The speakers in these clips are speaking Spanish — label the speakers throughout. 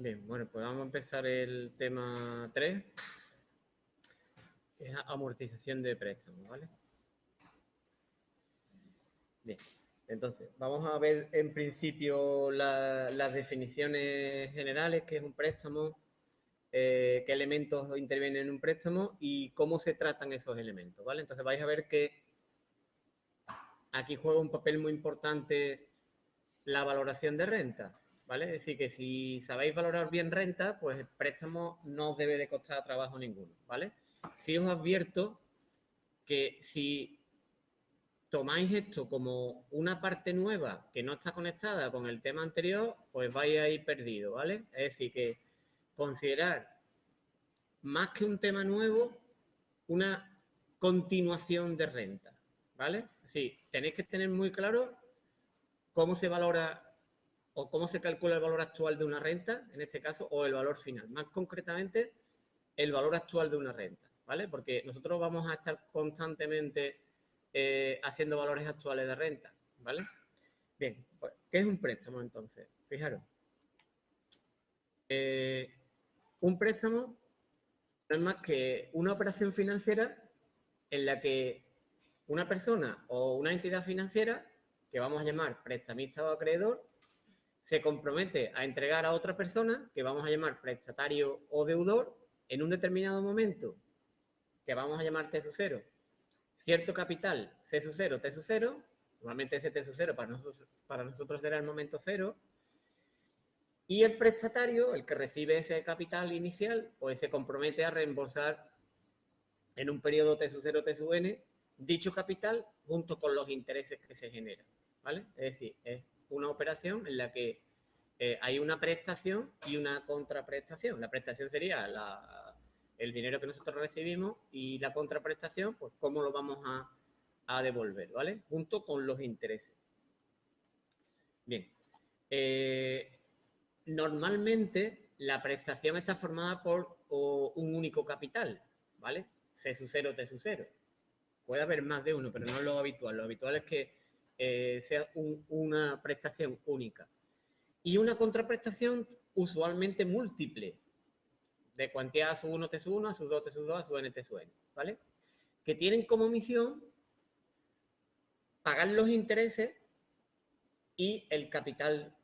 Speaker 1: Bien, bueno, pues vamos a empezar el tema 3, que es amortización de préstamos, ¿vale? Bien, entonces, vamos a ver en principio las definiciones generales, qué es un préstamo, qué elementos intervienen en un préstamo y cómo se tratan esos elementos, ¿vale? Entonces vais a ver que aquí juega un papel muy importante la valoración de renta, ¿vale? Es decir, que si sabéis valorar bien renta, pues el préstamo no os debe de costar trabajo ninguno, ¿vale? Sí os advierto que si tomáis esto como una parte nueva que no está conectada con el tema anterior, pues vais a ir perdido, ¿vale? Es decir, que considerar más que un tema nuevo, una continuación de renta, ¿vale? Es decir, tenéis que tener muy claro cómo se valora o cómo se calcula el valor actual de una renta, en este caso, o el valor final. Más concretamente, el valor actual de una renta, ¿vale? Porque nosotros vamos a estar constantemente haciendo valores actuales de renta, ¿vale? Bien, pues, ¿qué es un préstamo entonces? Fijaros, eh, un préstamo no es más que una operación financiera en la que una persona o una entidad financiera, que vamos a llamar prestamista o acreedor, se compromete a entregar a otra persona, que vamos a llamar prestatario o deudor, en un determinado momento, que vamos a llamar T sub 0, cierto capital, C sub 0, T sub 0, normalmente ese T sub 0 para nosotros será el momento cero, y el prestatario, el que recibe ese capital inicial, pues se compromete a reembolsar en un periodo T sub 0, T sub n, dicho capital junto con los intereses que se generan, ¿vale? Es decir, es una operación en la que hay una prestación y una contraprestación. La prestación sería el dinero que nosotros recibimos y la contraprestación, pues cómo lo vamos a devolver, ¿vale? Junto con los intereses. Bien. Normalmente la prestación está formada por un único capital, ¿vale? C sub 0, T sub 0. Puede haber más de uno, pero no es lo habitual. Lo habitual es que sea una prestación única. Y una contraprestación usualmente múltiple, de cuantía A sub 1, T sub 1, A sub 2, T sub 2, A sub n, T sub n, ¿vale? Que tienen como misión pagar los intereses y el capital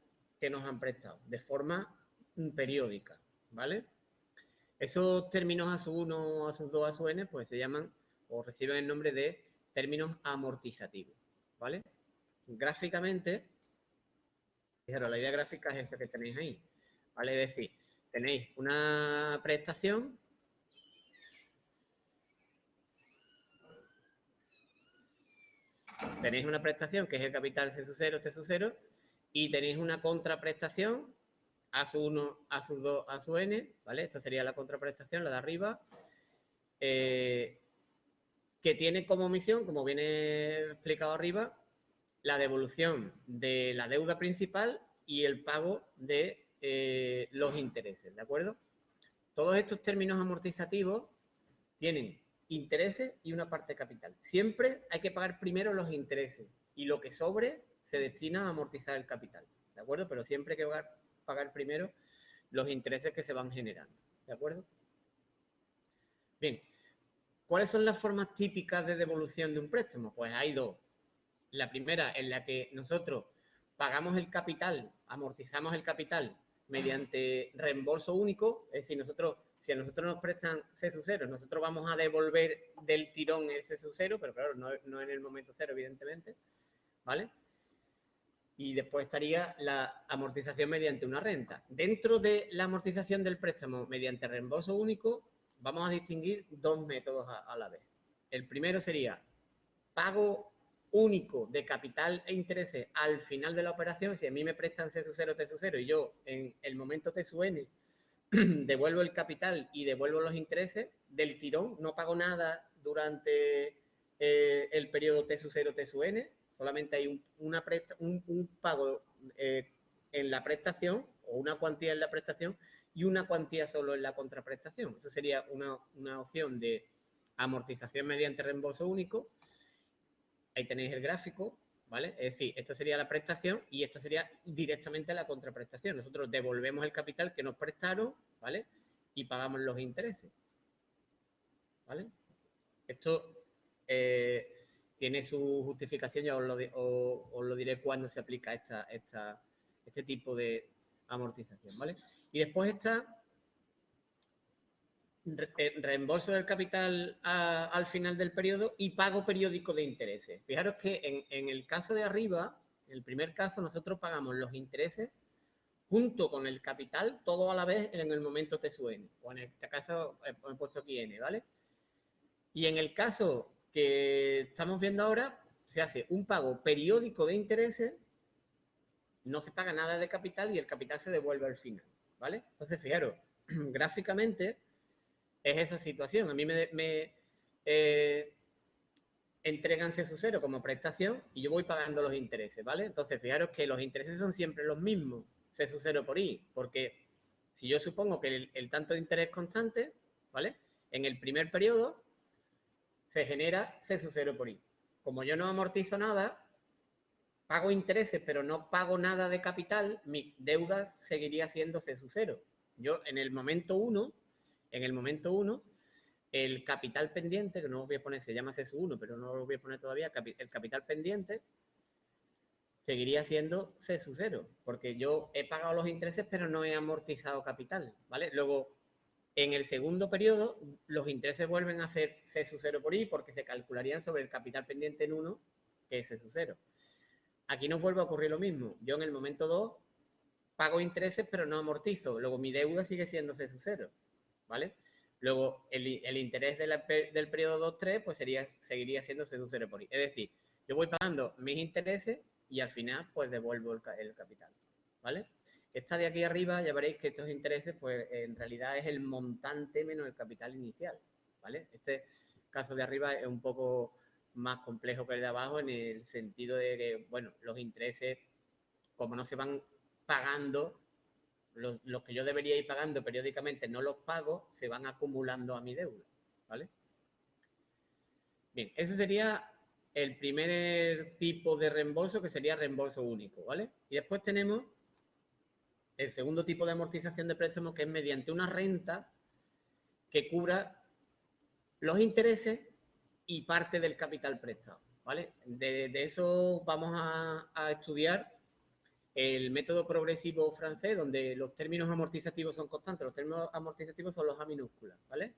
Speaker 1: que nos han prestado, de forma periódica, ¿vale? Esos términos A sub 1, A sub 2, A sub n, pues se llaman o reciben el nombre de términos amortizativos, ¿vale? Gráficamente, fijaros, la idea gráfica es esa que tenéis ahí, ¿vale? Es decir, tenéis una prestación, que es el capital C sub 0, T sub 0, y tenéis una contraprestación A sub 1, A sub 2, A sub n, ¿vale? Esta sería la contraprestación, la de arriba, que tiene como misión, como viene explicado arriba, la devolución de la deuda principal y el pago de los intereses, ¿de acuerdo? Todos estos términos amortizativos tienen intereses y una parte capital. Siempre hay que pagar primero los intereses y lo que sobre se destina a amortizar el capital, ¿de acuerdo? Pero siempre hay que pagar primero los intereses que se van generando, ¿de acuerdo? Bien, ¿cuáles son las formas típicas de devolución de un préstamo? Pues hay dos. La primera, en la que nosotros pagamos el capital, amortizamos el capital mediante reembolso único, es decir, si a nosotros nos prestan C sub 0, nosotros vamos a devolver del tirón el C sub 0, pero claro, no en el momento cero, evidentemente, ¿vale? Y después estaría la amortización mediante una renta. Dentro de la amortización del préstamo mediante reembolso único, vamos a distinguir dos métodos a la vez. El primero sería pago único de capital e intereses al final de la operación. Si a mí me prestan C sub 0, T sub 0 y yo en el momento T sub n devuelvo el capital y devuelvo los intereses del tirón, no pago nada durante el periodo T sub 0, T sub n, solamente hay un pago en la prestación o una cuantía en la prestación y una cuantía solo en la contraprestación. Eso sería una opción de amortización mediante reembolso único. Ahí tenéis el gráfico. ¿vale? Es decir, esta sería la prestación y esta sería directamente la contraprestación. Nosotros devolvemos el capital que nos prestaron, ¿vale? Y pagamos los intereses, ¿vale? Esto tiene su justificación, ya os lo diré cuando se aplica este tipo de amortización, ¿vale? Y después está reembolso del capital al final del periodo y pago periódico de intereses. Fijaros que en el caso de arriba, en el primer caso, nosotros pagamos los intereses junto con el capital, todo a la vez en el momento TSUN, o en este caso he puesto aquí N, ¿vale? Y en el caso que estamos viendo ahora, se hace un pago periódico de intereses, no se paga nada de capital y el capital se devuelve al final, ¿vale? Entonces, fijaros, gráficamente es esa situación. A mí me entregan C0 como prestación y yo voy pagando los intereses, ¿vale? Entonces, fijaros que los intereses son siempre los mismos, C0 por I, porque si yo supongo que el tanto de interés constante, ¿vale? En el primer periodo se genera C0 por I. Como yo no amortizo nada, pago intereses, pero no pago nada de capital, mi deuda seguiría siendo C0. Yo en el momento 1, el capital pendiente, que no lo voy a poner, se llama C1, pero no lo voy a poner todavía, el capital pendiente seguiría siendo C0, porque yo he pagado los intereses, pero no he amortizado capital, ¿vale? Luego, en el segundo periodo, los intereses vuelven a ser C0 por I, porque se calcularían sobre el capital pendiente en 1, que es C0. Aquí nos vuelve a ocurrir lo mismo. Yo en el momento 2 pago intereses, pero no amortizo. Luego mi deuda sigue siendo C0, ¿vale? Luego el interés del periodo 2-3 pues seguiría siendo C0 por I. Es decir, yo voy pagando mis intereses y al final pues devuelvo el capital, ¿vale? Esta de aquí arriba ya veréis que estos intereses pues en realidad es el montante menos el capital inicial, ¿vale? Este caso de arriba es un poco más complejo que el de abajo en el sentido de que, bueno, los intereses como no se van pagando, los que yo debería ir pagando periódicamente no los pago, se van acumulando a mi deuda, ¿vale? Bien, ese sería el primer tipo de reembolso, que sería reembolso único, ¿vale? Y después tenemos el segundo tipo de amortización de préstamo, que es mediante una renta que cubra los intereses y parte del capital prestado, ¿vale? De eso vamos a estudiar el método progresivo francés, donde los términos amortizativos son constantes. Los términos amortizativos son los A minúsculas, ¿vale?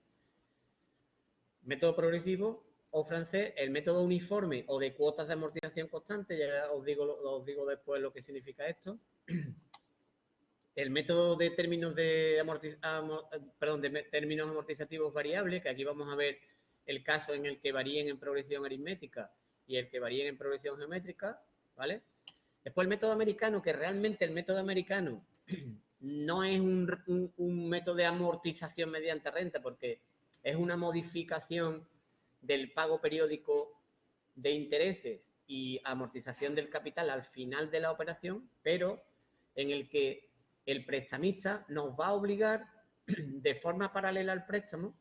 Speaker 1: Método progresivo o francés, el método uniforme o de cuotas de amortización constante, ya os digo después lo que significa esto. El método de términos de términos amortizativos variables, que aquí vamos a ver el caso en el que varíen en progresión aritmética y el que varíen en progresión geométrica, ¿vale? Después el método americano, que realmente el método americano no es un método de amortización mediante renta, porque es una modificación del pago periódico de intereses y amortización del capital al final de la operación, pero en el que el prestamista nos va a obligar de forma paralela al préstamo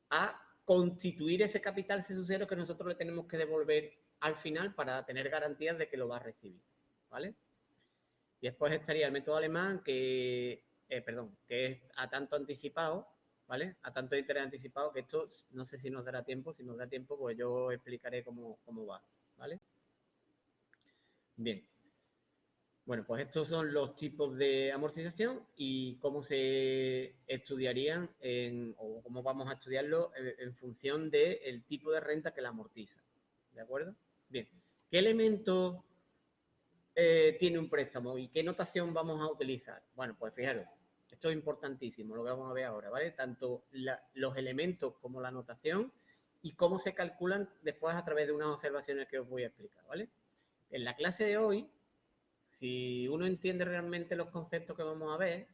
Speaker 1: a constituir ese capital C0 que nosotros le tenemos que devolver al final para tener garantías de que lo va a recibir, ¿vale? Y después estaría el método alemán que es a tanto anticipado, ¿vale? A tanto interés anticipado, que esto no sé si nos dará tiempo. Si nos da tiempo, pues yo explicaré cómo va, ¿vale? Bien. Bueno, pues estos son los tipos de amortización y cómo se estudiarían o cómo vamos a estudiarlo en función del tipo de renta que la amortiza. ¿De acuerdo? Bien. ¿Qué elementos tiene un préstamo y qué notación vamos a utilizar? Bueno, pues fijaros, esto es importantísimo, lo que vamos a ver ahora, ¿vale? Tanto los elementos como la notación y cómo se calculan después a través de unas observaciones que os voy a explicar, ¿vale? En la clase de hoy, si uno entiende realmente los conceptos que vamos a ver,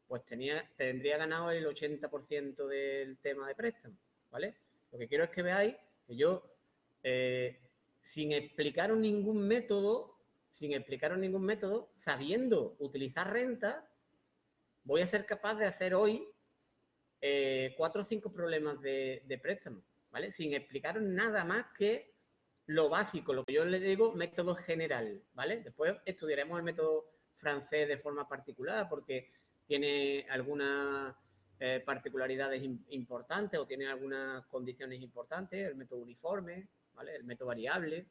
Speaker 1: pues tendría ganado el 80% del tema de préstamo, ¿vale? Lo que quiero es que veáis que yo, sin explicaros ningún método, sabiendo utilizar renta, voy a ser capaz de hacer hoy 4 o 5 problemas de préstamo, ¿vale? Sin explicaros nada más que lo básico, lo que yo le digo, método general, ¿vale? Después estudiaremos el método francés de forma particular porque tiene algunas particularidades importantes o tiene algunas condiciones importantes, el método uniforme, ¿vale? El método variable,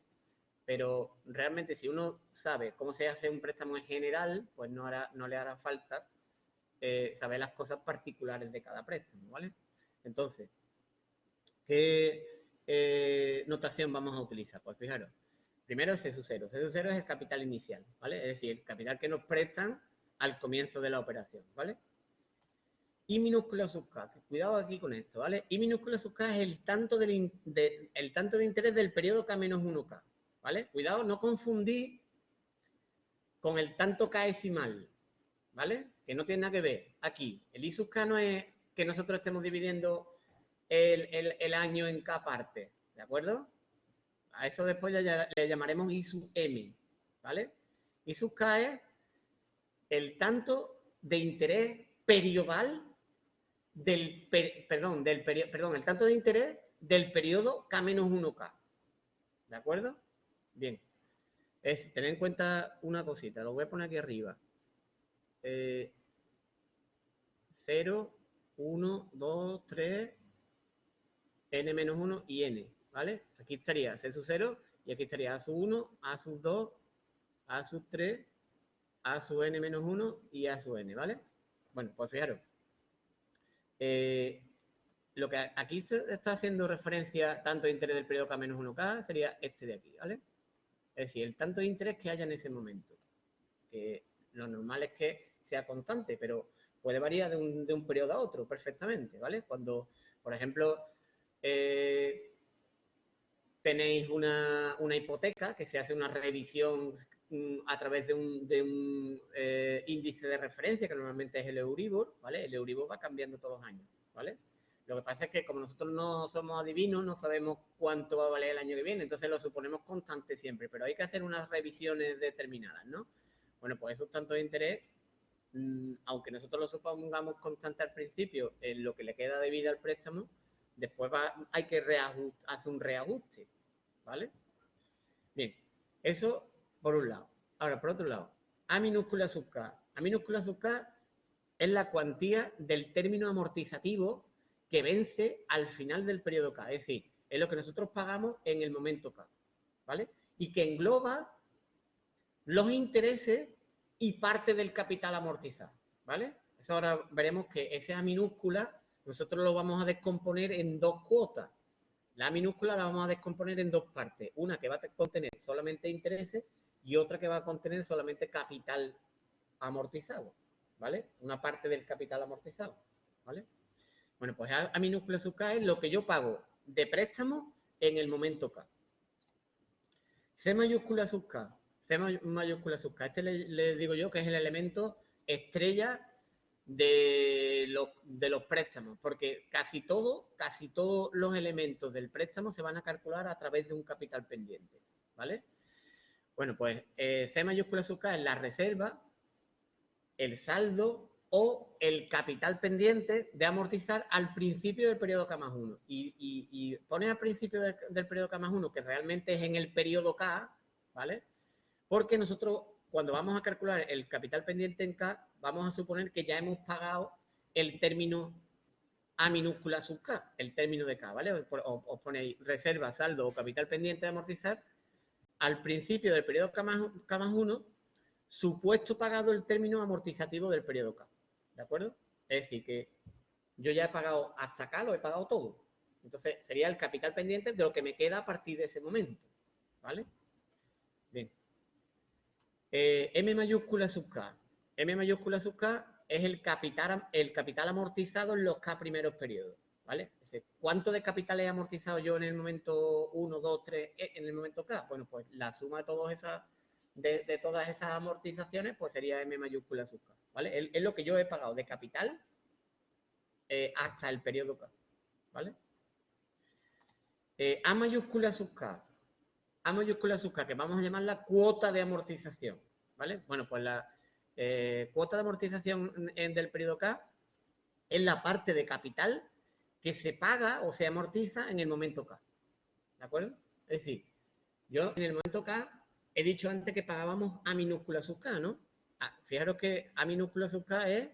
Speaker 1: pero realmente si uno sabe cómo se hace un préstamo en general, pues no le hará falta saber las cosas particulares de cada préstamo, ¿vale? Entonces, ¿qué notación vamos a utilizar? Pues fijaros, primero C sub 0. C sub 0 es el capital inicial, ¿vale? Es decir, el capital que nos prestan al comienzo de la operación, ¿vale? I minúscula sub K, cuidado aquí con esto, ¿vale? I minúscula sub K es el tanto, el tanto de interés del periodo K menos 1K, ¿vale? Cuidado, no confundir con el tanto K decimal, ¿vale? Que no tiene nada que ver. Aquí, el I sub K no es que nosotros estemos dividiendo el año en K parte, ¿de acuerdo? A eso después le llamaremos I sub M, ¿vale? I sub K es el tanto de interés periodal el tanto de interés del periodo K-1K, ¿de acuerdo? Bien, tener en cuenta una cosita, lo voy a poner aquí arriba. 0, 1, 2, 3, n-1 y n, ¿vale? Aquí estaría C sub 0 y aquí estaría A sub 1, A sub 2, A sub 3, A sub n-1 y A sub n, ¿vale? Bueno, pues fijaros. Lo que aquí está haciendo referencia tanto de interés del periodo K-1K sería este de aquí, ¿vale? Es decir, el tanto de interés que haya en ese momento. Que lo normal es que sea constante, pero puede variar de un periodo a otro perfectamente, ¿vale? Cuando, por ejemplo, tenéis una hipoteca que se hace una revisión a través de un índice de referencia, que normalmente es el Euribor, ¿vale? El Euribor va cambiando todos los años, ¿vale? Lo que pasa es que como nosotros no somos adivinos, no sabemos cuánto va a valer el año que viene, entonces lo suponemos constante siempre, pero hay que hacer unas revisiones determinadas, ¿no? Bueno, pues esos tantos de interés, aunque nosotros lo supongamos constante al principio, en lo que le queda de vida al préstamo, después hay que hacer un reajuste, ¿vale? Bien, eso por un lado. Ahora, por otro lado, A minúscula sub K. A minúscula sub K es la cuantía del término amortizativo que vence al final del periodo K. Es decir, es lo que nosotros pagamos en el momento K, ¿vale? Y que engloba los intereses y parte del capital amortizado, ¿vale? Eso ahora veremos que esa minúscula nosotros lo vamos a descomponer en dos cuotas. La minúscula la vamos a descomponer en dos partes. Una que va a contener solamente intereses y otra que va a contener solamente capital amortizado, ¿vale? Una parte del capital amortizado, ¿vale? Bueno, pues A minúscula sub K es lo que yo pago de préstamo en el momento K. C mayúscula sub K. C mayúscula sub K. Este le digo yo que es el elemento estrella de los préstamos, porque casi todos los elementos del préstamo se van a calcular a través de un capital pendiente, ¿vale? Bueno, pues C mayúscula sub K es la reserva, el saldo o el capital pendiente de amortizar al principio del periodo K más 1. Y pones al principio del periodo K más 1, que realmente es en el periodo K, ¿vale? Porque nosotros, cuando vamos a calcular el capital pendiente en K, vamos a suponer que ya hemos pagado el término A minúscula sub K, el término de K, ¿vale? Os ponéis reserva, saldo o capital pendiente de amortizar al principio del periodo K más 1, supuesto pagado el término amortizativo del periodo K, ¿de acuerdo? Es decir, que yo ya he pagado hasta acá, lo he pagado todo. Entonces, sería el capital pendiente de lo que me queda a partir de ese momento, ¿vale? Bien. M mayúscula sub K. M mayúscula sub K es el capital amortizado en los K primeros periodos, ¿vale? ¿Cuánto de capital he amortizado yo en el momento 1, 2, 3, en el momento K? Bueno, pues la suma de todas esas amortizaciones, pues sería M mayúscula sub K, ¿vale? Es lo que yo he pagado de capital hasta el periodo K, ¿vale? A mayúscula sub K. A mayúscula sub K, que vamos a llamarla cuota de amortización, ¿vale? Bueno, pues la cuota de amortización del periodo K es la parte de capital que se paga o se amortiza en el momento K, ¿de acuerdo? Es decir, Yo en el momento K he dicho antes que pagábamos A minúscula sub K, ¿no? Fijaros que A minúscula sub K es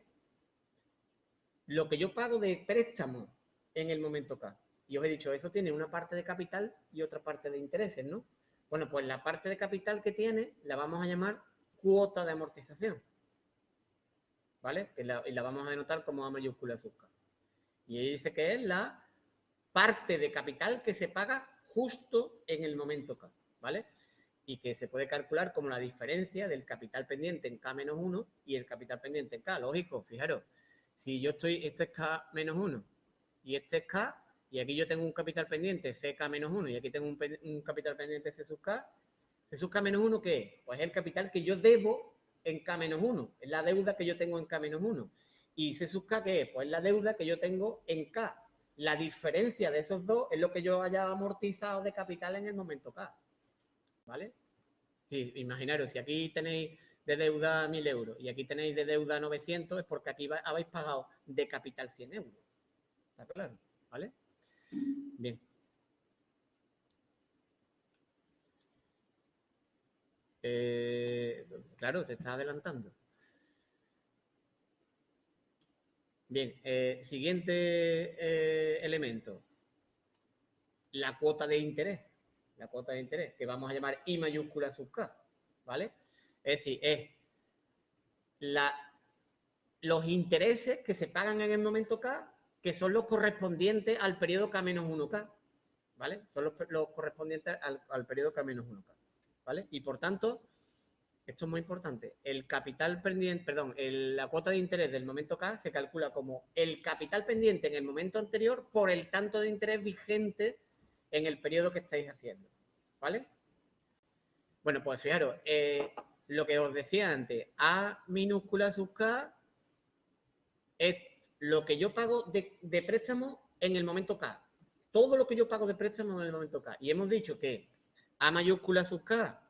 Speaker 1: lo que yo pago de préstamo en el momento K. Y os he dicho, eso tiene una parte de capital y otra parte de intereses, ¿no? Bueno, pues la parte de capital que tiene la vamos a llamar cuota de amortización, ¿vale? Y la vamos a denotar como A mayúscula sub K. Y ahí dice que es la parte de capital que se paga justo en el momento K, ¿vale? Y que se puede calcular como la diferencia del capital pendiente en K-1 y el capital pendiente en K. Lógico, fijaros, si yo estoy, este es K-1 y este es K, y aquí yo tengo un capital pendiente CK-1 y aquí tengo un capital pendiente C sub K, C sub K-1, ¿qué es? Pues es el capital que yo debo en K-1, es la deuda que yo tengo en K-1. ¿Y C sub K qué es? Pues la deuda que yo tengo en K. La diferencia de esos dos es lo que yo haya amortizado de capital en el momento K, ¿vale? Sí, imaginaros, si aquí tenéis de deuda 1.000 euros y aquí tenéis de deuda 900, es porque aquí habéis pagado de capital 100 euros. ¿Está claro? ¿Vale? Bien. Claro, te estás adelantando. Bien, siguiente elemento, la cuota de interés. La cuota de interés, que vamos a llamar I mayúscula sub K, ¿vale? Es decir, es la, los intereses que se pagan en el momento K, que son los correspondientes al periodo K-1K, ¿vale? Son los correspondientes al periodo K-1K, ¿vale? Y por tanto, esto es muy importante, el capital pendiente, perdón, la cuota de interés del momento K se calcula como el capital pendiente en el momento anterior por el tanto de interés vigente en el periodo que estáis haciendo, ¿vale? Bueno, pues fijaros, lo que os decía antes, A minúscula sub K es lo que yo pago de préstamo en el momento K. Todo lo que yo pago de préstamo en el momento K. Y hemos dicho que A mayúscula sub K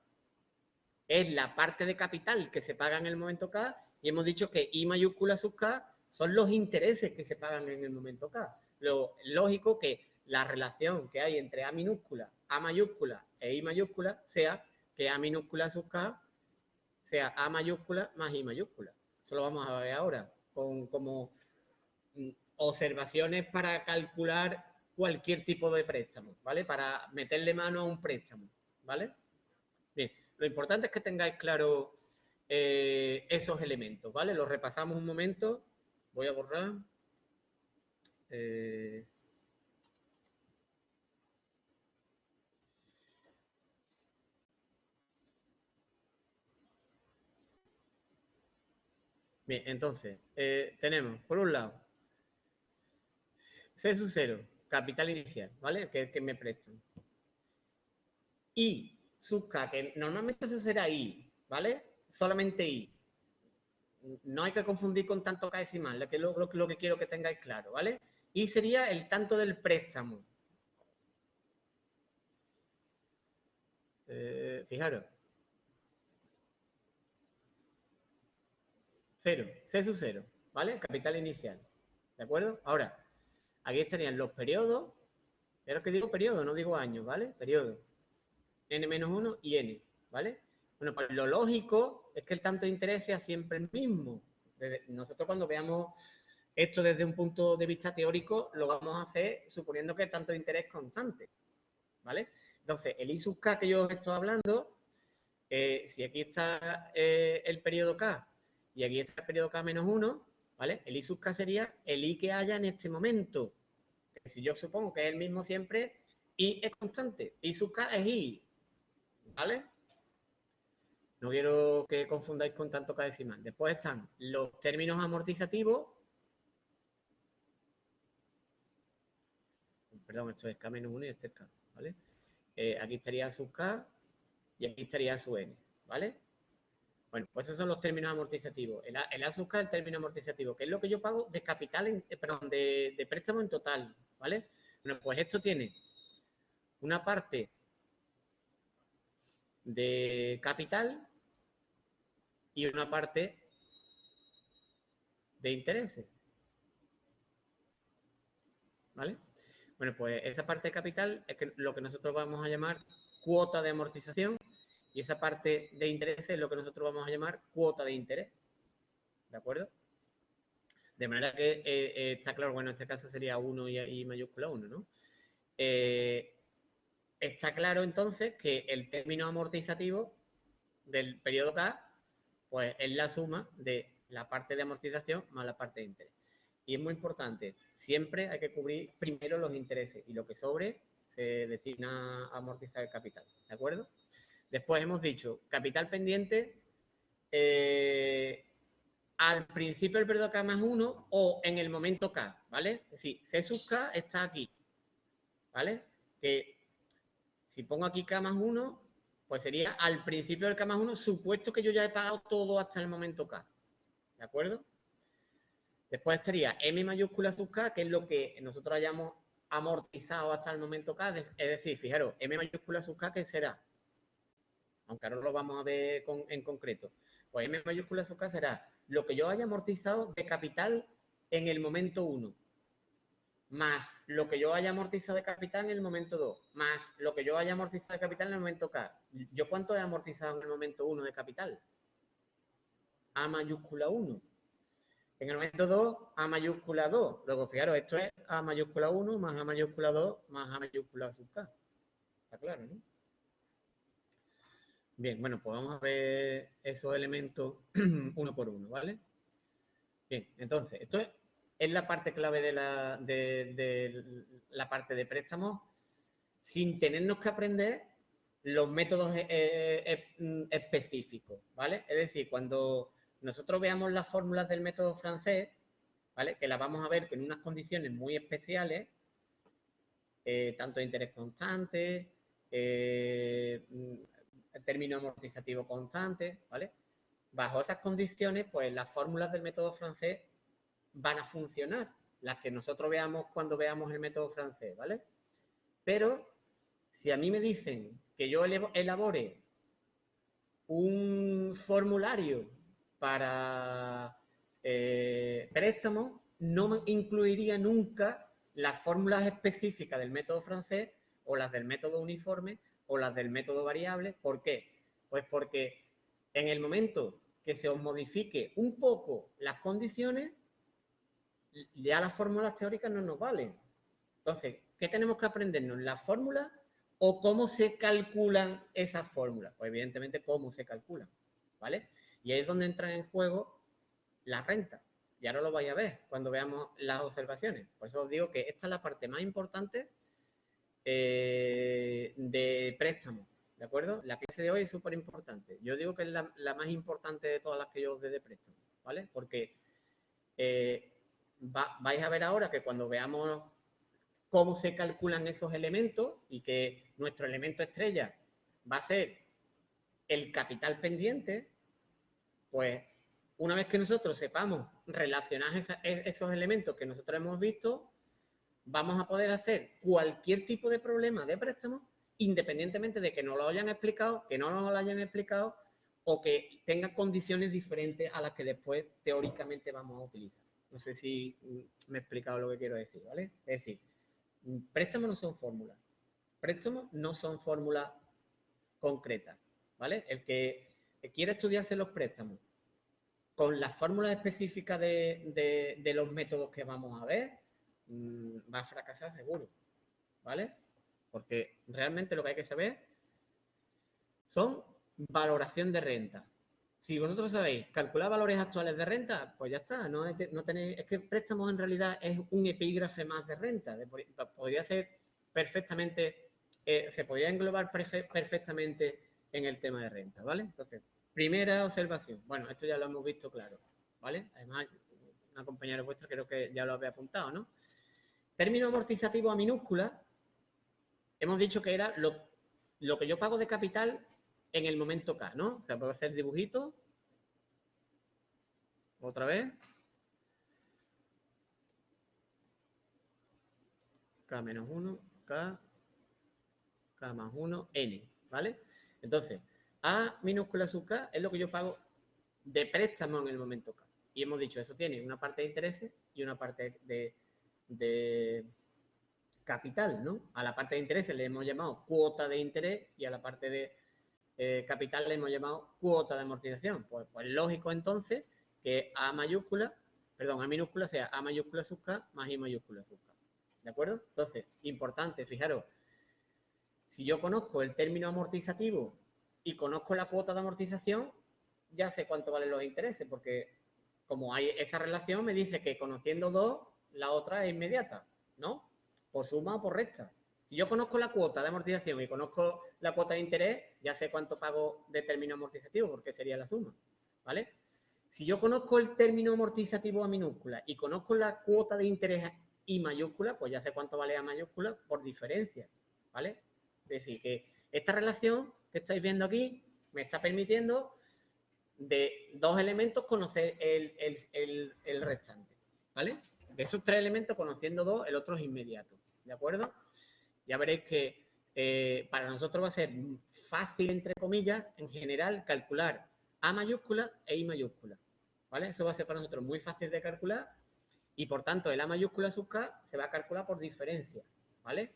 Speaker 1: es la parte de capital que se paga en el momento K. Y hemos dicho que I mayúscula sub K son los intereses que se pagan en el momento K. Lo lógico que la relación que hay entre A minúscula, A mayúscula e I mayúscula sea que A minúscula sub K sea A mayúscula más I mayúscula. Eso lo vamos a ver ahora con como observaciones para calcular cualquier tipo de préstamo, ¿vale? Para meterle mano a un préstamo, ¿vale? Bien, lo importante es que tengáis claro esos elementos, ¿vale? Los repasamos un momento. Voy a borrar. Eh, bien, entonces, tenemos, por un lado, C sub 0, capital inicial, ¿vale? Que me prestan. I sub K, que normalmente eso será I, ¿vale? Solamente I. No hay que confundir con tanto K decimal, que es lo que quiero que tengáis claro, ¿vale? Y sería el tanto del préstamo. Fijaros, 0, C sub 0, ¿vale? Capital inicial, ¿de acuerdo? Ahora, aquí estarían los periodos, pero que digo periodo, no digo años, ¿vale? Periodo, n-1 y n, ¿vale? Bueno, pues lo lógico es que el tanto de interés sea siempre el mismo. Nosotros cuando veamos esto desde un punto de vista teórico, lo vamos a hacer suponiendo que el tanto de interés es constante, ¿vale? Entonces, el I sub K que yo os estoy hablando, si aquí está el periodo K y aquí está el periodo K-1, ¿vale? El I sub K sería el I que haya en este momento. Que si yo supongo que es el mismo siempre, I es constante. I sub K es I, ¿vale? No quiero que confundáis con tanto K decimal. Después están los términos amortizativos. Perdón, esto es K-1 y este es K, ¿vale? Aquí estaría sub K y aquí estaría su N, ¿vale? Bueno, pues esos son los términos amortizativos. El A sub K es el término amortizativo, que es lo que yo pago de capital, perdón, de préstamo en total, ¿vale? Bueno, pues esto tiene una parte de capital y una parte de intereses, ¿vale? Bueno, pues esa parte de capital es lo que nosotros vamos a llamar cuota de amortización y esa parte de interés es lo que nosotros vamos a llamar cuota de interés. ¿De acuerdo? De manera que está claro, bueno, en este caso sería 1 y mayúscula 1, ¿no? Está claro entonces que el término amortizativo del periodo K pues es la suma de la parte de amortización más la parte de interés. Y es muy importante, siempre hay que cubrir primero los intereses y lo que sobre se destina a amortizar el capital, ¿de acuerdo? Después hemos dicho capital pendiente al principio del periodo K más 1 o en el momento K, ¿vale? Es decir, C sub K está aquí, ¿vale? Que si pongo aquí K más 1, pues sería al principio del K más 1, supuesto que yo ya he pagado todo hasta el momento K, ¿de acuerdo? Después estaría M mayúscula sub K, que es lo que nosotros hayamos amortizado hasta el momento K, es decir, fijaros, M mayúscula sub K, ¿qué será? Aunque ahora lo vamos a ver en concreto. Pues M mayúscula sub K será lo que yo haya amortizado de capital en el momento 1, más lo que yo haya amortizado de capital en el momento 2, más lo que yo haya amortizado de capital en el momento K. ¿Yo cuánto he amortizado en el momento 1 de capital? A mayúscula 1. En el momento 2, A mayúscula 2. Luego, fijaros, esto es A mayúscula 1 más A mayúscula 2 más A mayúscula sub K. Está claro, ¿no? Bien, bueno, pues vamos a ver esos elementos uno por uno, ¿vale? Bien, entonces, esto es la parte clave de la parte de préstamos sin tenernos que aprender los métodos específicos, ¿vale? Es decir, cuando nosotros veamos las fórmulas del método francés, ¿vale? Que las vamos a ver con unas condiciones muy especiales, tanto de interés constante, término amortizativo constante, ¿vale? Bajo esas condiciones, pues las fórmulas del método francés van a funcionar, las que nosotros veamos cuando veamos el método francés, ¿vale? Pero si a mí me dicen que yo elabore un formulario para préstamos, no me incluiría nunca las fórmulas específicas del método francés o las del método uniforme o las del método variable. ¿Por qué? Pues porque en el momento que se os modifique un poco las condiciones, ya las fórmulas teóricas no nos valen. Entonces, ¿qué tenemos que aprendernos? ¿Las fórmulas o cómo se calculan esas fórmulas? Pues evidentemente cómo se calculan, ¿vale? Y ahí es donde entran en juego las rentas. Y ahora lo vais a ver cuando veamos las observaciones. Por eso os digo que esta es la parte más importante de préstamo, ¿de acuerdo? La clase de hoy es súper importante. Yo digo que es la más importante de todas las que yo os dé de préstamo, ¿vale? Porque vais a ver ahora que cuando veamos cómo se calculan esos elementos y que nuestro elemento estrella va a ser el capital pendiente, pues una vez que nosotros sepamos relacionar esos elementos que nosotros hemos visto, vamos a poder hacer cualquier tipo de problema de préstamo, independientemente de que no lo hayan explicado, que no nos lo hayan explicado o que tenga condiciones diferentes a las que después teóricamente vamos a utilizar. No sé si me he explicado lo que quiero decir, ¿vale? Es decir, préstamos no son fórmulas. Préstamos no son fórmulas concretas, ¿vale? El que quiere estudiarse los préstamos con las fórmulas específicas de los métodos que vamos a ver, va a fracasar seguro, ¿vale? Porque realmente lo que hay que saber son valoración de renta. Si vosotros sabéis calcular valores actuales de renta, pues ya está. No tenéis, es que préstamos en realidad es un epígrafe más de renta. Podría ser perfectamente, se podría englobar perfectamente en el tema de renta, ¿vale? Entonces, primera observación. Bueno, esto ya lo hemos visto claro, ¿vale? Además, una compañera vuestra creo que ya lo había apuntado, ¿no? Término amortizativo a minúscula, hemos dicho que era lo que yo pago de capital en el momento K, ¿no? O sea, puedo hacer dibujitos. Otra vez. K menos 1, K más 1, N, ¿vale? Entonces, A minúscula sub K es lo que yo pago de préstamo en el momento K. Y hemos dicho, eso tiene una parte de intereses y una parte de capital, ¿no? A la parte de intereses le hemos llamado cuota de interés y a la parte de capital le hemos llamado cuota de amortización. Pues lógico entonces que A minúscula sea A mayúscula sub K más I mayúscula sub K. ¿De acuerdo? Entonces, importante, fijaros, si yo conozco el término amortizativo y conozco la cuota de amortización, ya sé cuánto valen los intereses, porque como hay esa relación, me dice que conociendo dos, la otra es inmediata, ¿no? Por suma o por resta. Si yo conozco la cuota de amortización y conozco la cuota de interés, ya sé cuánto pago de término amortizativo, porque sería la suma, ¿vale? Si yo conozco el término amortizativo A minúscula y conozco la cuota de interés I mayúscula, pues ya sé cuánto vale A mayúscula por diferencia, ¿vale? Es decir, que esta relación que estáis viendo aquí me está permitiendo de dos elementos conocer el restante, ¿vale? De esos tres elementos, conociendo dos, el otro es inmediato, ¿de acuerdo? Ya veréis que para nosotros va a ser fácil, entre comillas, en general, calcular A mayúscula e I mayúscula, ¿vale? Eso va a ser para nosotros muy fácil de calcular y, por tanto, el A mayúscula sub K se va a calcular por diferencia, ¿vale?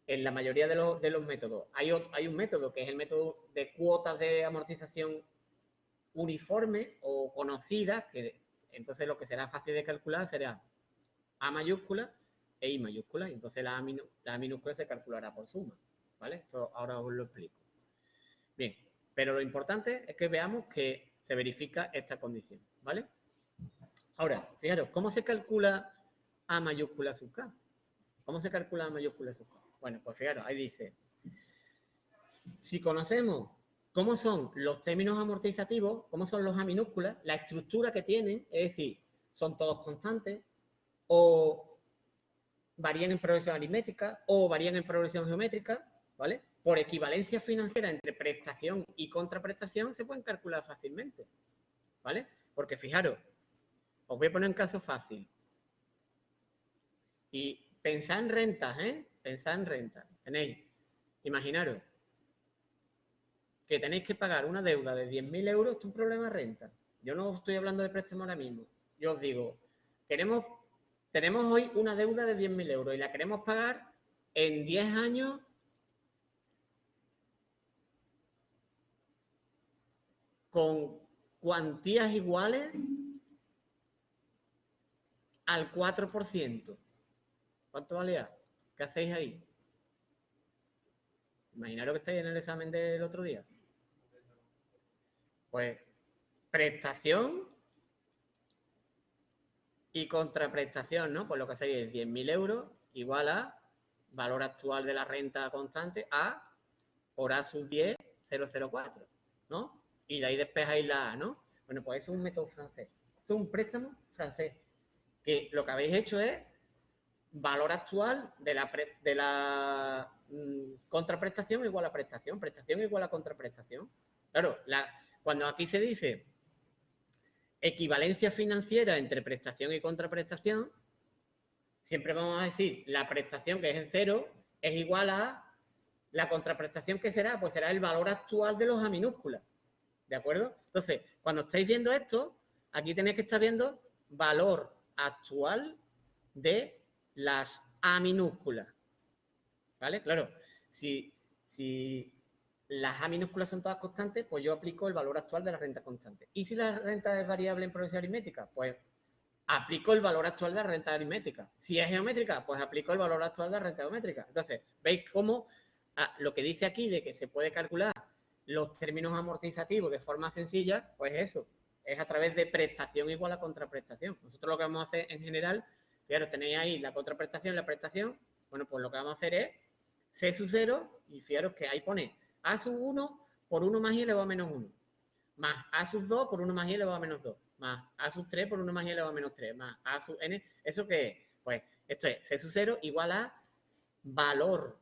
Speaker 1: En la mayoría de los métodos. Hay un método que es el método de cuotas de amortización uniforme o conocida, que entonces lo que será fácil de calcular será A mayúscula e I mayúscula, y entonces la A minúscula se calculará por suma, ¿vale? Esto ahora os lo explico. Bien, pero lo importante es que veamos que se verifica esta condición, ¿vale? Ahora, fijaros, ¿cómo se calcula A mayúscula sub K? ¿Cómo se calcula A mayúscula sub K? Bueno, pues fijaros, ahí dice, si conocemos cómo son los términos amortizativos, cómo son los A minúsculas, la estructura que tienen, es decir, son todos constantes, o varían en progresión aritmética, o varían en progresión geométrica, ¿vale? Por equivalencia financiera entre prestación y contraprestación se pueden calcular fácilmente, ¿vale? Porque fijaros, os voy a poner un caso fácil. Y pensad en rentas, ¿eh? Pensad en rentas. Tenéis, imaginaros, que tenéis que pagar una deuda de 10.000 euros, es un problema de renta. Yo no estoy hablando de préstamo ahora mismo. Yo os digo, tenemos hoy una deuda de 10.000 euros y la queremos pagar en 10 años con cuantías iguales al 4%. ¿Cuánto valía? ¿Qué hacéis ahí? Imaginaros que estáis en el examen del otro día. Pues prestación y contraprestación, ¿no? Pues lo que hacéis es 10.000 euros igual a valor actual de la renta constante a por A sub 10, 004, ¿no? Y de ahí despejáis la A, ¿no? Bueno, pues eso es un método francés. Esto es un préstamo francés. Que lo que habéis hecho es valor actual de la contraprestación igual a prestación igual a contraprestación. Claro, cuando aquí se dice equivalencia financiera entre prestación y contraprestación, siempre vamos a decir la prestación, que es en cero, es igual a la contraprestación, que será, pues será el valor actual de los A minúsculas. ¿De acuerdo? Entonces, cuando estáis viendo esto, aquí tenéis que estar viendo valor actual de las A minúsculas. ¿Vale? Claro, si las A minúsculas son todas constantes, pues yo aplico el valor actual de la renta constante. ¿Y si la renta es variable en progresión aritmética? Pues aplico el valor actual de la renta aritmética. Si es geométrica, pues aplico el valor actual de la renta geométrica. Entonces, ¿veis cómo lo que dice aquí de que se puede calcular los términos amortizativos de forma sencilla? Pues eso, es a través de prestación igual a contraprestación. Nosotros lo que vamos a hacer en general, fijaros, tenéis ahí la contraprestación y la prestación. Bueno, pues lo que vamos a hacer es C sub 0, y fijaros que ahí pone A sub 1 por 1 más I elevado a menos 1, más A sub 2 por 1 más I elevado a menos 2, más A sub 3 por 1 más I elevado a menos 3, más A sub n. ¿Eso qué es? Pues esto es C sub 0 igual a valor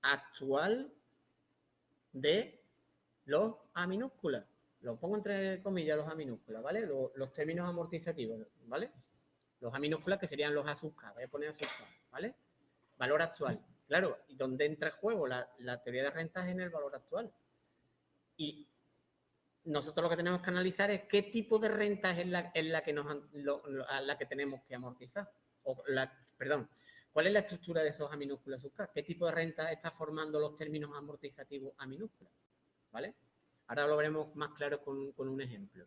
Speaker 1: actual de los A minúsculas. Lo pongo entre comillas los A minúsculas, ¿vale? Los términos amortizativos, ¿vale? Los A minúsculas que serían los A sub K. Voy a poner A sub K, ¿vale? Valor actual. Claro, ¿y dónde entra en juego la teoría de rentas? En el valor actual. Y nosotros lo que tenemos que analizar es qué tipo de renta es la que tenemos que amortizar. Perdón, ¿Cuál es la estructura de esos A minúscula sub K? ¿Qué tipo de renta está formando los términos amortizativos A minúscula? ¿Vale? Ahora lo veremos más claro con un ejemplo.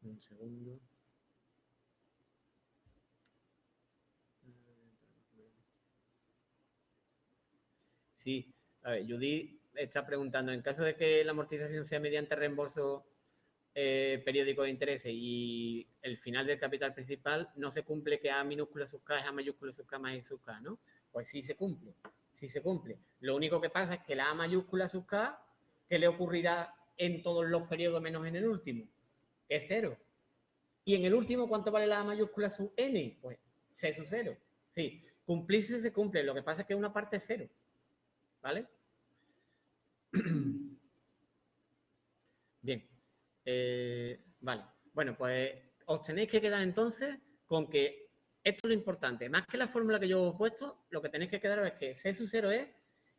Speaker 1: Un segundo. Sí, a ver, Judy está preguntando, en caso de que la amortización sea mediante reembolso periódico de intereses y el final del capital principal, no se cumple que A minúscula sub K es A mayúscula sub K más I sub K, ¿no? Pues sí se cumple, sí se cumple. Lo único que pasa es que la A mayúscula sub K, ¿qué le ocurrirá en todos los periodos menos en el último? Es cero. Y en el último, ¿cuánto vale la A mayúscula sub N? Pues C sub cero. Sí, cumplirse se cumple, lo que pasa es que una parte es cero, ¿vale? Bien. Vale. Bueno, pues os tenéis que quedar entonces con que esto es lo importante. Más que la fórmula que yo os he puesto, lo que tenéis que quedaros es que C sub 0 es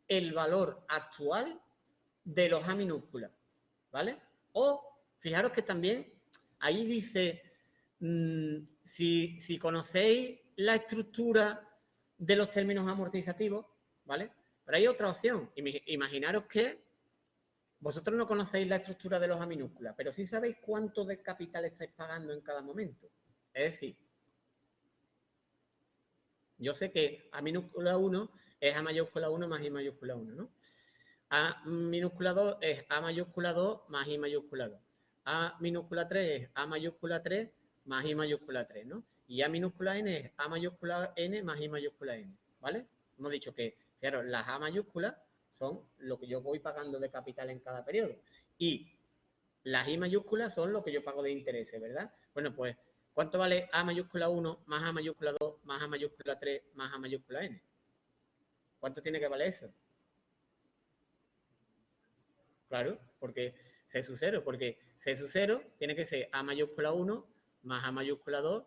Speaker 1: el valor actual de los A minúsculas. ¿Vale? O, fijaros que también ahí dice, si conocéis la estructura de los términos amortizativos, ¿vale? Pero hay otra opción. Imaginaros que vosotros no conocéis la estructura de los A minúsculas, pero sí sabéis cuánto de capital estáis pagando en cada momento. Es decir, yo sé que A minúscula 1 es A mayúscula 1 más I mayúscula 1, ¿no? A minúscula 2 es A mayúscula 2 más I mayúscula 2. A minúscula 3 es A mayúscula 3 más I mayúscula 3, ¿no? Y A minúscula n es A mayúscula n más I mayúscula n, ¿vale? Hemos dicho que, claro, las A mayúsculas son lo que yo voy pagando de capital en cada periodo. Y las I mayúsculas son lo que yo pago de intereses, ¿verdad? Bueno, pues, ¿cuánto vale A mayúscula 1 más A mayúscula 2 más A mayúscula 3 más A mayúscula n? ¿Cuánto tiene que valer eso? Claro, porque C sub 0, porque C sub 0 tiene que ser A mayúscula 1 más A mayúscula 2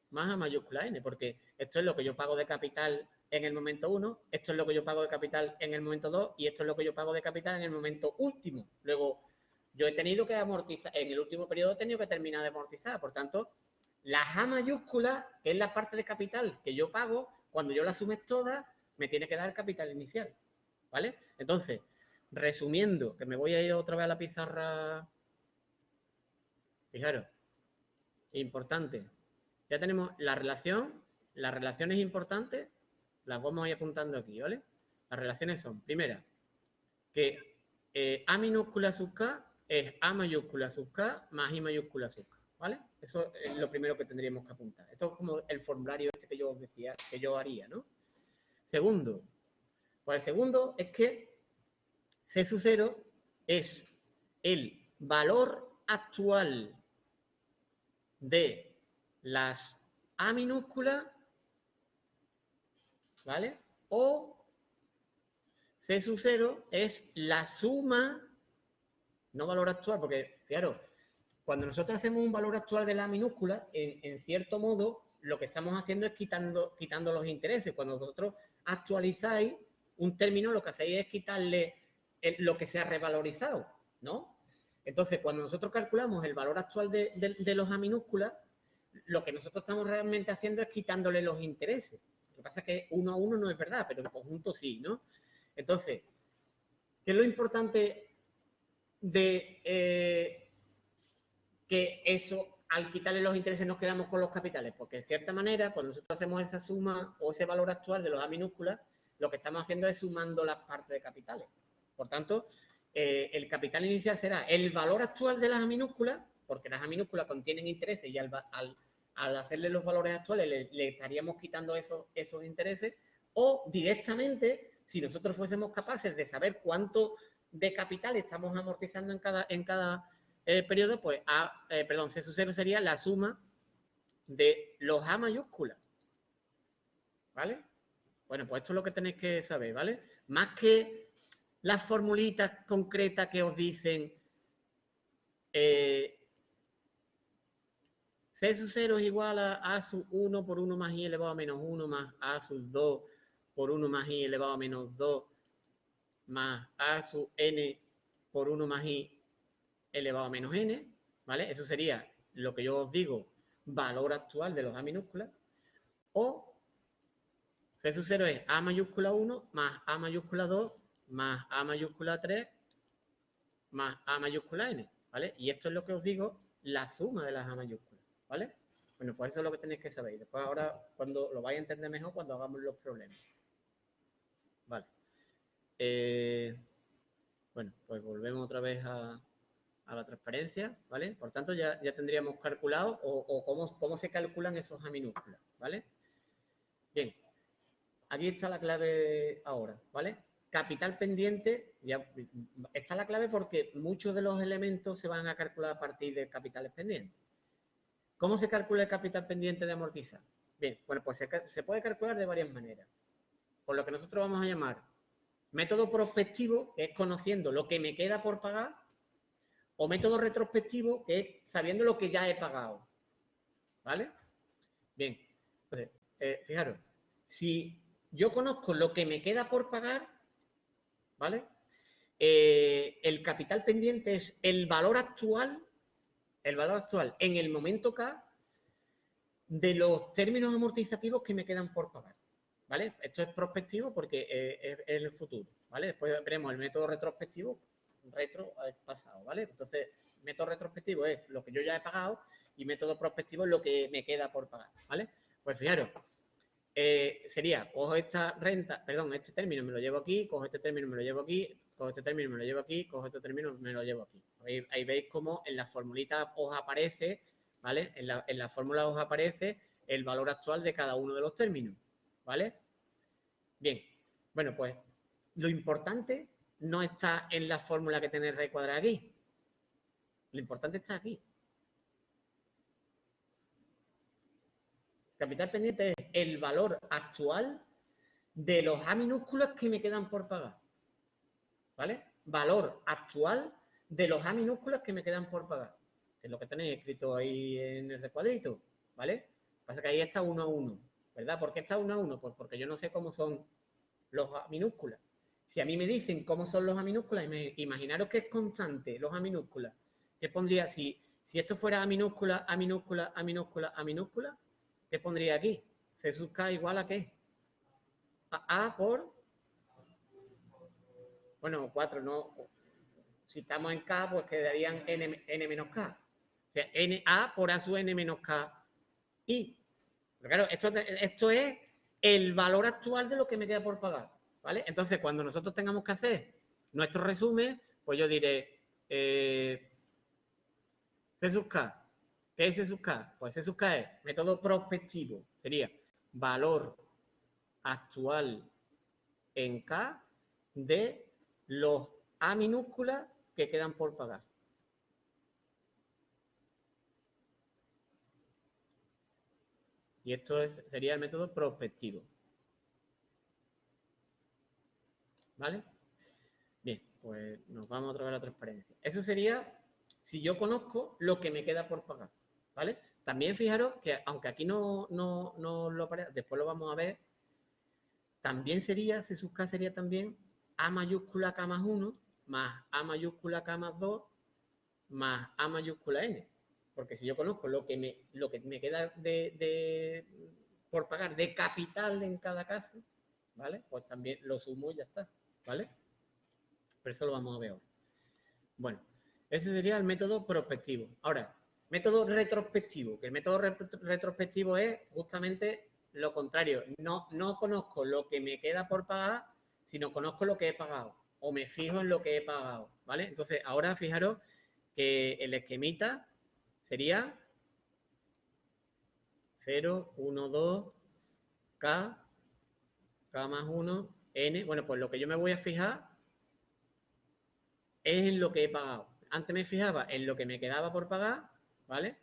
Speaker 1: más A mayúscula n, porque esto es lo que yo pago de capital en el momento 1, esto es lo que yo pago de capital en el momento 2 y esto es lo que yo pago de capital en el momento último. Luego, yo he tenido que amortizar, en el último periodo he tenido que terminar de amortizar, por tanto, las A mayúsculas, que es la parte de capital que yo pago, cuando yo las sumes todas, me tiene que dar capital inicial, ¿vale? Entonces, resumiendo, que me voy a ir otra vez a la pizarra. Fijaros, importante. Ya tenemos la relación. Las relaciones importantes las vamos a ir apuntando aquí, ¿vale? Las relaciones son, primera, que A minúscula sub K es A mayúscula sub K más I mayúscula sub K, ¿vale? Eso es lo primero que tendríamos que apuntar. Esto es como el formulario este que yo os decía, que yo haría, ¿no? Segundo, pues el segundo es que C sub 0 es el valor actual de las A minúsculas, ¿vale? O C sub 0 es la suma, no valor actual, porque, claro, cuando nosotros hacemos un valor actual de la minúscula, en cierto modo, lo que estamos haciendo es quitando los intereses. Cuando vosotros actualizáis un término, lo que hacéis es quitarle lo que se ha revalorizado, ¿no? Entonces, cuando nosotros calculamos el valor actual de los A minúsculas, lo que nosotros estamos realmente haciendo es quitándole los intereses. Lo que pasa es que uno a uno no es verdad, pero en conjunto sí, ¿no? Entonces, ¿qué es lo importante de que eso, al quitarle los intereses, nos quedamos con los capitales? Porque, de cierta manera, cuando nosotros hacemos esa suma o ese valor actual de los A minúsculas, lo que estamos haciendo es sumando las partes de capitales. Por tanto, el capital inicial será el valor actual de las A minúsculas, porque las A minúsculas contienen intereses y al hacerle los valores actuales le estaríamos quitando esos intereses, o directamente, si nosotros fuésemos capaces de saber cuánto de capital estamos amortizando en cada periodo, pues C sub 0 sería la suma de los A mayúsculas, ¿vale? Bueno, pues esto es lo que tenéis que saber, ¿vale? Más que las formulitas concretas que os dicen C sub 0 es igual a sub 1 por 1 más I elevado a menos 1 más A sub 2 por 1 más I elevado a menos 2 más A sub N por 1 más I elevado a menos n, ¿vale? Eso sería lo que yo os digo, valor actual de los A minúsculas, o C sub 0 es A mayúscula 1 más A mayúscula 2 más A mayúscula 3 más A mayúscula n, ¿vale? Y esto es lo que os digo, la suma de las A mayúsculas, ¿vale? Bueno, pues eso es lo que tenéis que saber. Después ahora, cuando lo vais a entender mejor, cuando hagamos los problemas. Vale. Bueno, pues volvemos otra vez a la transparencia, ¿vale? Por tanto, ya tendríamos calculado o cómo se calculan esos A minúsculas, ¿vale? Bien, aquí está la clave ahora, ¿vale? Capital pendiente, ya está la clave porque muchos de los elementos se van a calcular a partir de capitales pendientes. ¿Cómo se calcula el capital pendiente de amortizar? Bien, bueno, pues se puede calcular de varias maneras. Por lo que nosotros vamos a llamar método prospectivo, que es conociendo lo que me queda por pagar, o método retrospectivo, que es sabiendo lo que ya he pagado. ¿Vale? Bien, entonces, fijaros, si yo conozco lo que me queda por pagar, ¿vale? El capital pendiente es el valor actual en el momento K de los términos amortizativos que me quedan por pagar, ¿vale? Esto es prospectivo porque es el futuro, ¿vale? Después veremos el método retrospectivo, retro al pasado, ¿vale? Entonces, método retrospectivo es lo que yo ya he pagado y método prospectivo es lo que me queda por pagar, ¿vale? Pues fijaros, sería, cojo esta renta, perdón, este término me lo llevo aquí, cojo este término me lo llevo aquí, cojo este término me lo llevo aquí, cojo este término me lo llevo aquí. Ahí veis cómo en la formulita os aparece, ¿vale? En la fórmula os aparece el valor actual de cada uno de los términos, ¿vale? Bien, bueno, pues lo importante no está en la fórmula que tenéis raíz cuadrada aquí. Lo importante está aquí. Capital pendiente es el valor actual de los A minúsculas que me quedan por pagar. ¿Vale? Valor actual de los A minúsculas que me quedan por pagar. Que es lo que tenéis escrito ahí en el recuadrito. ¿Vale? Pasa que ahí está 1 a 1. ¿Verdad? ¿Por qué está 1 a 1? Pues porque yo no sé cómo son los A minúsculas. Si a mí me dicen cómo son los A minúsculas, imaginaros que es constante los A minúsculas. ¿Qué pondría? Si esto fuera A minúscula, A minúscula, A minúscula, A minúscula, ¿qué pondría aquí? C sub K igual a ¿qué? A por... Bueno, 4, no. Si estamos en K, pues quedarían N menos K. O sea, A por A sub N menos K. Y, pero claro, esto es el valor actual de lo que me queda por pagar. ¿Vale? Entonces, cuando nosotros tengamos que hacer nuestro resumen, pues yo diré C sub K. ¿Qué es C sub K? Pues C sub K es método prospectivo. Sería valor actual en K de los A minúsculas que quedan por pagar. Y esto sería el método prospectivo. ¿Vale? Bien, pues nos vamos otra vez a la transparencia. Eso sería si yo conozco lo que me queda por pagar. ¿Vale? También fijaros que, aunque aquí no lo aparece, después lo vamos a ver, también sería, C sub K sería también A mayúscula K más 1 más A mayúscula K más 2 más A mayúscula N. Porque si yo conozco lo que me queda por pagar de capital en cada caso, ¿vale? Pues también lo sumo y ya está, ¿vale? Pero eso lo vamos a ver ahora. Bueno, ese sería el método prospectivo. Ahora, método retrospectivo, que el método retrospectivo es justamente lo contrario. No conozco lo que me queda por pagar, sino conozco lo que he pagado. O me fijo en lo que he pagado, ¿vale? Entonces, ahora fijaros que el esquemita sería 0, 1, 2, K, K más 1, N. Bueno, pues lo que yo me voy a fijar es en lo que he pagado. Antes me fijaba en lo que me quedaba por pagar, ¿vale?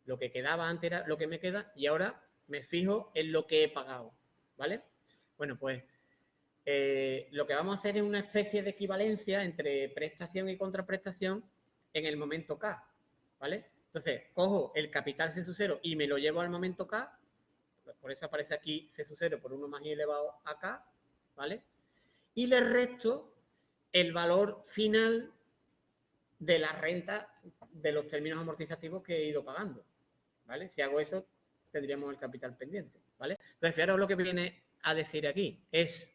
Speaker 1: Lo que quedaba antes era lo que me queda y ahora me fijo en lo que he pagado, ¿vale? Bueno, pues lo que vamos a hacer es una especie de equivalencia entre prestación y contraprestación en el momento K, ¿vale? Entonces, cojo el capital C sub 0 y me lo llevo al momento K, por eso aparece aquí C sub 0 por 1 más i elevado a K, ¿vale? Y le resto el valor final de la renta de los términos amortizativos que he ido pagando, ¿vale? Si hago eso, tendríamos el capital pendiente, ¿vale? Entonces, fijaros lo que viene a decir aquí, es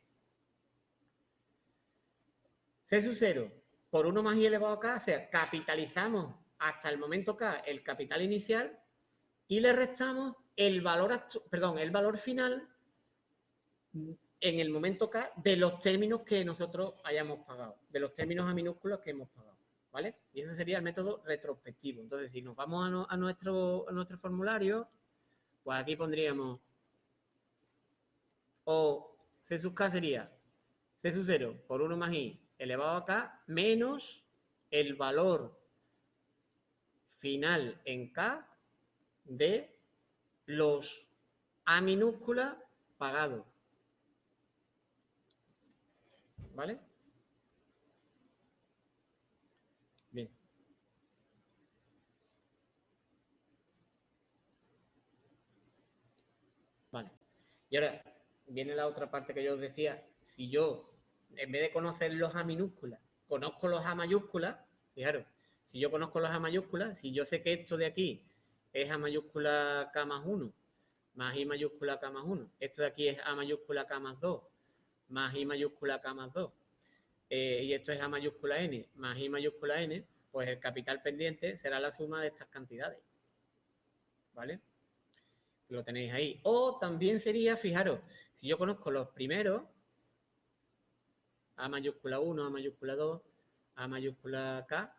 Speaker 1: C sub 0 por 1 más i elevado a k, o sea, capitalizamos hasta el momento k el capital inicial y le restamos el valor, el valor final en el momento K de los términos que nosotros hayamos pagado, de los términos a minúsculas que hemos pagado, ¿vale? Y ese sería el método retrospectivo. Entonces, si nos vamos a nuestro formulario, pues aquí pondríamos o C sub K sería C sub 0 por 1 más I elevado a K menos el valor final en K de los A minúscula pagados, ¿vale? Bien. Vale. Y ahora viene la otra parte que yo os decía. Si yo, en vez de conocer los A minúsculas, conozco los A mayúsculas, fijaros, si yo conozco los A mayúsculas, si yo sé que esto de aquí es A mayúscula K más 1, más I mayúscula K más 1, esto de aquí es A mayúscula K más 2, más I mayúscula K más 2, y esto es A mayúscula N más I mayúscula N, pues el capital pendiente será la suma de estas cantidades, ¿vale? Lo tenéis ahí. O también sería, fijaros, si yo conozco los primeros, A mayúscula 1, A mayúscula 2, A mayúscula K,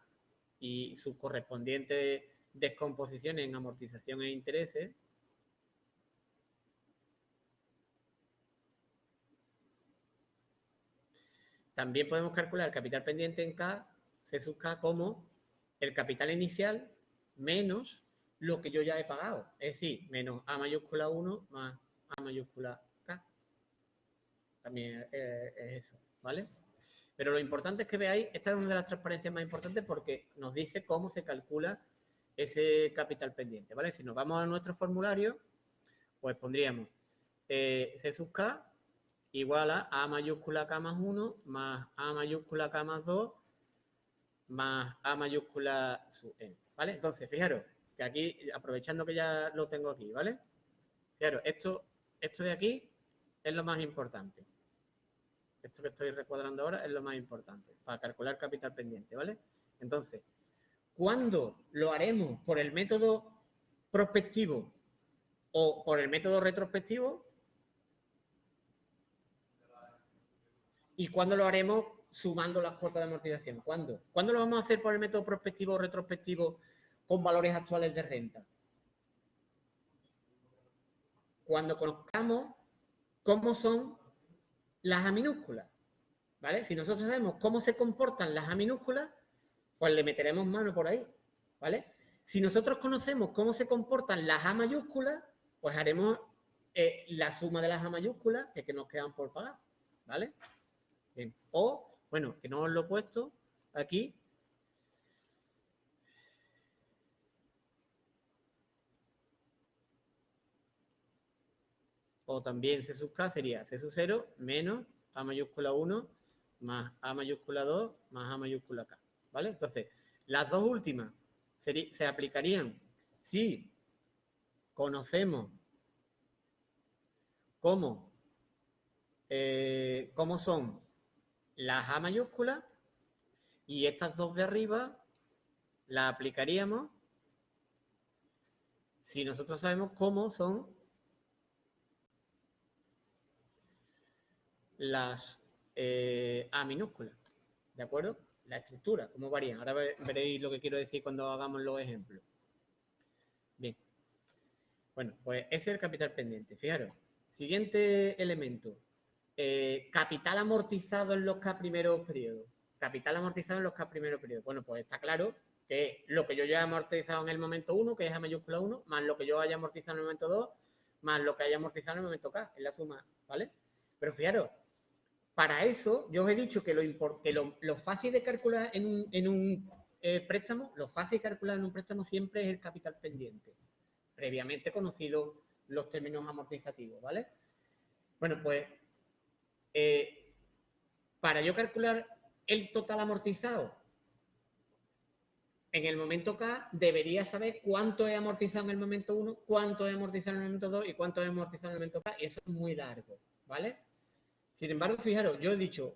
Speaker 1: y sus correspondientes descomposiciones en amortización e intereses, también podemos calcular el capital pendiente en K, C sub K, como el capital inicial menos lo que yo ya he pagado. Es decir, menos A mayúscula 1 más A mayúscula K. También es eso, ¿vale? Pero lo importante es que veáis, esta es una de las transparencias más importantes porque nos dice cómo se calcula ese capital pendiente, ¿vale? Si nos vamos a nuestro formulario, pues pondríamos C sub K igual a mayúscula K más 1 más A mayúscula K más 2 más A mayúscula sub N, ¿vale? Entonces, fijaros que aquí, aprovechando que ya lo tengo aquí, ¿vale? Fijaros, esto de aquí es lo más importante. Esto que estoy recuadrando ahora es lo más importante para calcular capital pendiente, ¿vale? Entonces, ¿cuándo lo haremos por el método prospectivo o por el método retrospectivo? ¿Y cuándo lo haremos sumando las cuotas de amortización? ¿Cuándo? ¿Cuándo lo vamos a hacer por el método prospectivo o retrospectivo con valores actuales de renta? Cuando conozcamos cómo son las A minúsculas, ¿vale? Si nosotros sabemos cómo se comportan las A minúsculas, pues le meteremos mano por ahí, ¿vale? Si nosotros conocemos cómo se comportan las A mayúsculas, pues haremos la suma de las A mayúsculas que nos quedan por pagar, ¿vale? Bien. O, bueno, que no os lo he puesto aquí. O también C sub K sería C sub 0 menos A mayúscula 1 más A mayúscula 2 más A mayúscula K, ¿vale? Entonces, las dos últimas se aplicarían si conocemos cómo, cómo son las A mayúsculas y estas dos de arriba las aplicaríamos si nosotros sabemos cómo son las A minúsculas, ¿de acuerdo? La estructura, cómo varían. Ahora veréis lo que quiero decir cuando hagamos los ejemplos. Bien. Bueno, pues ese es el capital pendiente. Fijaros, siguiente elemento. Capital amortizado en los K primeros periodos. Capital amortizado en los K primeros periodos. Bueno, pues está claro que lo que yo ya he amortizado en el momento 1, que es A mayúscula 1, más lo que yo haya amortizado en el momento 2, más lo que haya amortizado en el momento K, es la suma, ¿vale? Pero fijaros, para eso yo os he dicho que lo fácil de calcular en un préstamo, lo fácil de calcular en un préstamo siempre es el capital pendiente, previamente conocidos los términos amortizativos, ¿vale? Bueno, pues para yo calcular el total amortizado en el momento K debería saber cuánto he amortizado en el momento 1, cuánto he amortizado en el momento 2 y cuánto he amortizado en el momento K, y eso es muy largo, ¿vale? Sin embargo, fijaros, yo he dicho,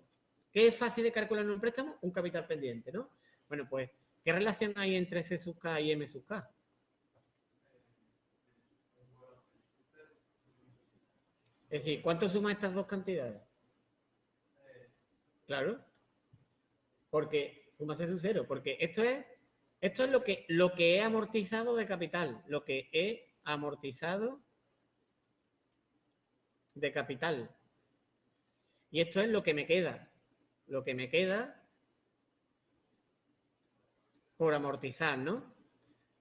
Speaker 1: ¿qué es fácil de calcular en un préstamo? Un capital pendiente, ¿no? Bueno, pues, ¿qué relación hay entre C sub K y M sub K? Es decir, ¿cuánto suman estas dos cantidades? Claro, porque suma C sub 0, porque esto es lo que he amortizado de capital, lo que he amortizado de capital. Y esto es lo que me queda. Lo que me queda por amortizar, ¿no?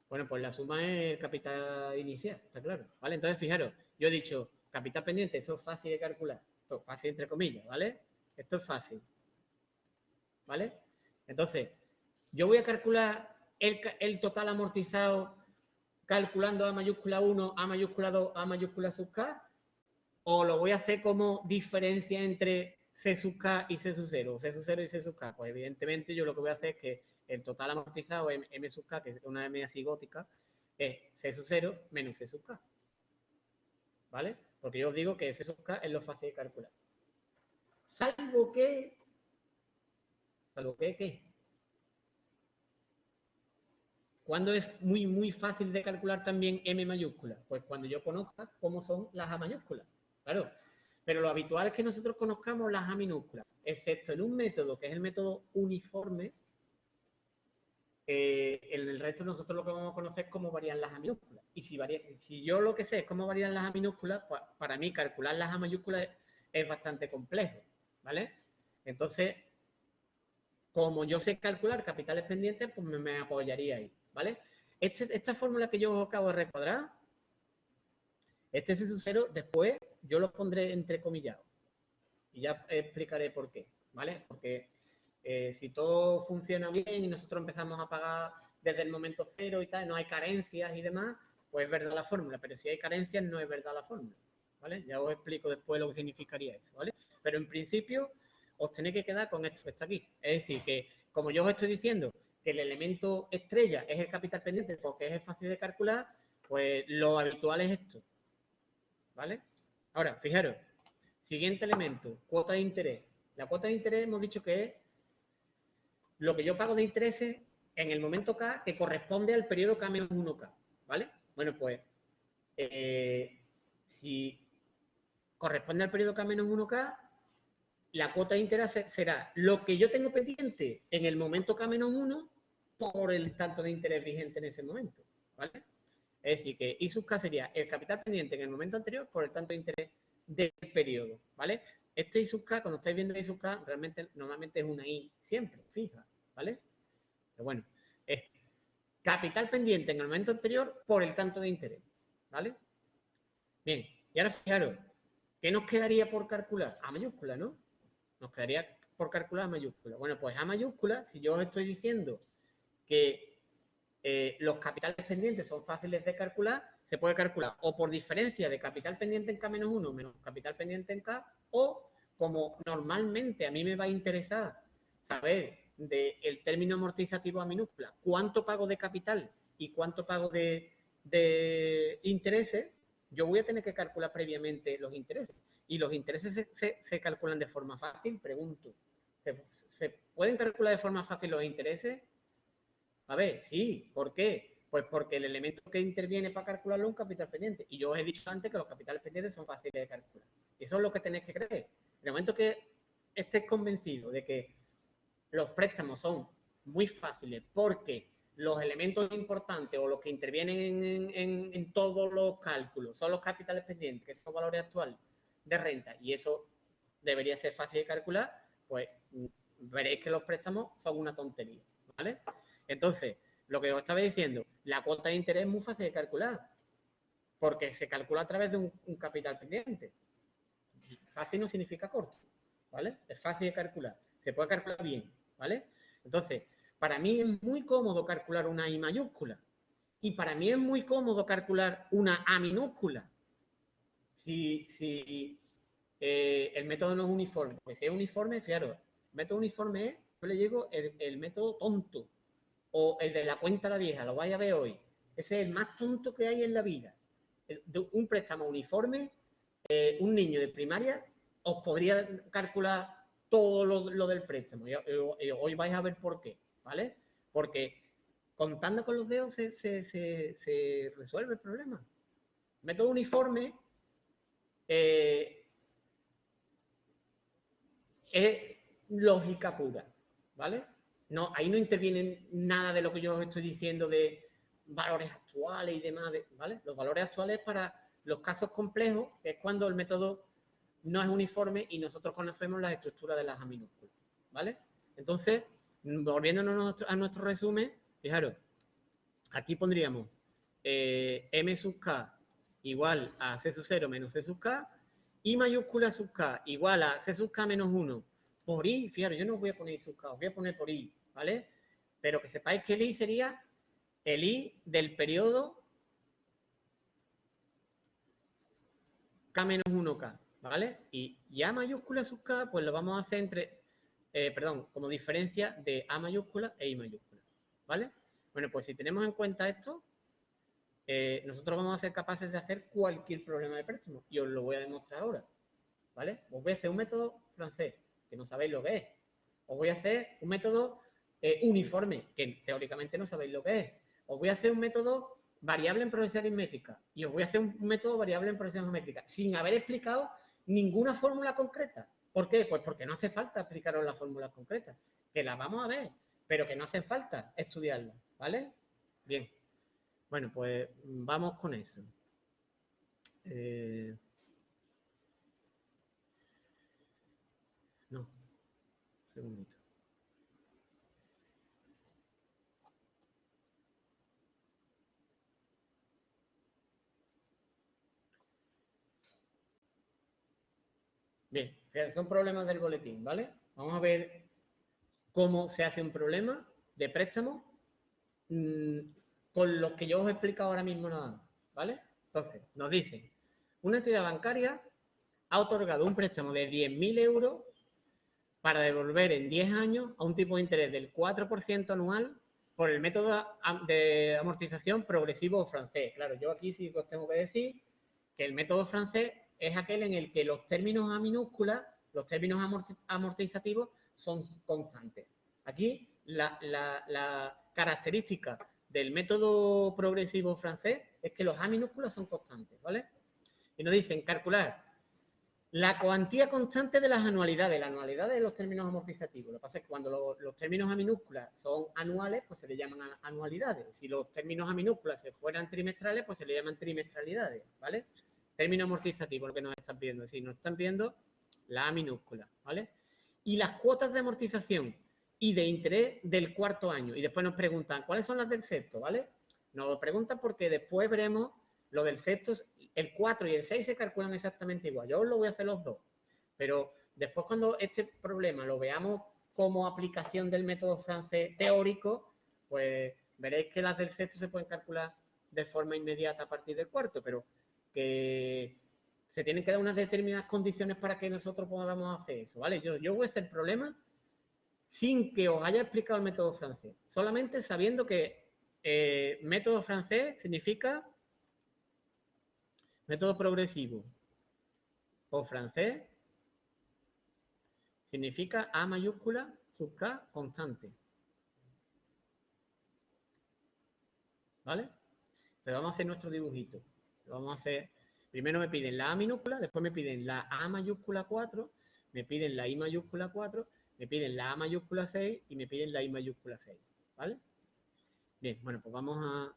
Speaker 1: Bueno, pues la suma es el capital inicial, está claro. ¿Vale? Entonces, fijaros, yo he dicho capital pendiente, eso es fácil de calcular. Esto es fácil entre comillas, ¿vale? Esto es fácil, ¿vale? Entonces, yo voy a calcular el total amortizado calculando A mayúscula 1, A mayúscula 2, A mayúscula sub K, o lo voy a hacer como diferencia entre C sub K y C sub 0, C sub 0 y C sub K. Pues evidentemente yo lo que voy a hacer es que el total amortizado M sub K, que es una M así gótica, es C sub 0 menos C sub K. ¿Vale? Porque yo os digo que C sub K es lo fácil de calcular. Salvo que... ¿Qué? ¿Cuándo es muy, muy fácil de calcular también M mayúscula? Pues cuando yo conozca cómo son las A mayúsculas. Claro, pero lo habitual es que nosotros conozcamos las A minúsculas, excepto en un método que es el método uniforme. En el resto nosotros lo que vamos a conocer es cómo varían las A minúsculas. Y si yo lo que sé es cómo varían las A minúsculas, pues para mí calcular las A mayúsculas es bastante complejo, ¿vale? Entonces, como yo sé calcular capitales pendientes, pues me apoyaría ahí, ¿vale? Esta fórmula que yo acabo de recuadrar, este C sub 0, después yo lo pondré entrecomillado. Y ya explicaré por qué, ¿vale? Porque si todo funciona bien y nosotros empezamos a pagar desde el momento cero y tal, no hay carencias y demás, pues es verdad la fórmula. Pero si hay carencias, no es verdad la fórmula, ¿vale? Ya os explico después lo que significaría eso, ¿vale? Pero en principio os tenéis que quedar con esto que está aquí. Es decir, que como yo os estoy diciendo que el elemento estrella es el capital pendiente porque es fácil de calcular, pues lo habitual es esto, ¿vale? Ahora, fijaros, siguiente elemento, cuota de interés. La cuota de interés hemos dicho que es lo que yo pago de intereses en el momento K que corresponde al periodo K-1K, ¿vale? Bueno, pues si corresponde al periodo K-1K, la cuota de interés será lo que yo tengo pendiente en el momento K-1 por el tanto de interés vigente en ese momento, ¿vale? Es decir, que I sub K sería el capital pendiente en el momento anterior por el tanto de interés del periodo, ¿vale? Este I sub K, cuando estáis viendo I sub K, realmente normalmente es una I siempre, fija, ¿vale? Pero bueno, es capital pendiente en el momento anterior por el tanto de interés, ¿vale? Bien, y ahora fijaros, ¿qué nos quedaría por calcular? A mayúscula, ¿no? Nos quedaría por calcular A mayúscula. Bueno, pues A mayúscula, si yo os estoy diciendo que los capitales pendientes son fáciles de calcular, se puede calcular o por diferencia de capital pendiente en K-1 menos capital pendiente en K, o como normalmente a mí me va a interesar saber del término amortizativo A minúscula, cuánto pago de capital y cuánto pago de intereses, yo voy a tener que calcular previamente los intereses. Y los intereses se calculan de forma fácil, pregunto. ¿Se pueden calcular de forma fácil los intereses? A ver, sí, ¿por qué? Pues porque el elemento que interviene para calcularlo es un capital pendiente. Y yo os he dicho antes que los capitales pendientes son fáciles de calcular. Eso es lo que tenéis que creer. En el momento que estés convencido de que los préstamos son muy fáciles porque los elementos importantes o los que intervienen en todos los cálculos son los capitales pendientes, que son valores actuales de renta, y eso debería ser fácil de calcular, pues veréis que los préstamos son una tontería, ¿vale? Entonces, lo que os estaba diciendo, la cuota de interés es muy fácil de calcular, porque se calcula a través de un capital pendiente. Fácil no significa corto, ¿vale? Es fácil de calcular, se puede calcular bien, ¿vale? Entonces, para mí es muy cómodo calcular una I mayúscula y para mí es muy cómodo calcular una A minúscula. Si el método no es uniforme, porque si es uniforme, fijaros, el método uniforme es, yo le digo, el método tonto o el de la cuenta a la vieja, lo vais a ver hoy. Ese es el más tonto que hay en la vida. Un préstamo uniforme, un niño de primaria os podría calcular todo lo del préstamo. Y hoy vais a ver por qué, ¿vale? Porque contando con los dedos se resuelve el problema. Método uniforme es lógica pura, ¿vale? No, ahí no interviene nada de lo que yo os estoy diciendo de valores actuales y demás, ¿vale? Los valores actuales para los casos complejos, que es cuando el método no es uniforme y nosotros conocemos las estructuras de las A minúsculas, ¿vale? Entonces, volviéndonos a nuestro resumen, fijaros, aquí pondríamos m sub k igual a c sub 0 menos c sub k, y mayúscula sub k igual a c sub k menos 1 por i. Fijaros, yo no voy a poner i sub k, os voy a poner por i, ¿vale? Pero que sepáis que el i sería el i del periodo k menos 1k, ¿vale? Y a mayúscula sub k, pues lo vamos a hacer entre, como diferencia de a mayúscula e i mayúscula, ¿vale? Bueno, pues si tenemos en cuenta esto, nosotros vamos a ser capaces de hacer cualquier problema de préstamo y os lo voy a demostrar ahora, ¿vale? Os voy a hacer un método francés, que no sabéis lo que es. Os voy a hacer un método uniforme, que teóricamente no sabéis lo que es. Os voy a hacer un método variable en progresión aritmética y os voy a hacer un método variable en progresión geométrica sin haber explicado ninguna fórmula concreta. ¿Por qué? Pues porque no hace falta explicaros las fórmulas concretas, que las vamos a ver, pero que no hace falta estudiarlas, ¿vale? Bien. Bueno, pues vamos con eso. No, un segundito. Bien, son problemas del boletín, ¿vale? Vamos a ver cómo se hace un problema de préstamo con los que yo os he explicado ahora mismo nada más, ¿vale? Entonces, nos dicen, una entidad bancaria ha otorgado un préstamo de 10.000 euros para devolver en 10 años a un tipo de interés del 4% anual por el método de amortización progresivo francés. Claro, yo aquí sí os tengo que decir que el método francés es aquel en el que los términos a minúsculas, los términos amortizativos, son constantes. Aquí la característica del método progresivo francés es que los a minúsculas son constantes, ¿vale? Y nos dicen calcular la cuantía constante de las anualidades, la anualidad de los términos amortizativos. Lo que pasa es que cuando los términos a minúsculas son anuales, pues se le llaman anualidades. Si los términos a minúsculas se fueran trimestrales, pues se le llaman trimestralidades, ¿vale? Término amortizativo, lo que nos están viendo. Es decir, nos están viendo la A minúscula, ¿vale? Y las cuotas de amortización y de interés del cuarto año. Y después nos preguntan, ¿cuáles son las del sexto, ¿vale? Nos lo preguntan porque después veremos lo del sexto, el 4 y el 6 se calculan exactamente igual. Yo os lo voy a hacer los dos. Pero después cuando este problema lo veamos como aplicación del método francés teórico, pues veréis que las del sexto se pueden calcular de forma inmediata a partir del cuarto, pero que se tienen que dar unas determinadas condiciones para que nosotros podamos hacer eso, ¿vale? Yo voy a hacer el problema sin que os haya explicado el método francés, solamente sabiendo que método francés significa método progresivo o francés significa A mayúscula sub K constante. ¿Vale? Entonces vamos a hacer nuestro dibujito. Lo vamos a hacer. Primero me piden la A minúscula, después me piden la A mayúscula 4, me piden la I mayúscula 4, me piden la A mayúscula 6 y me piden la I mayúscula 6. ¿Vale? Bien, bueno, pues vamos a...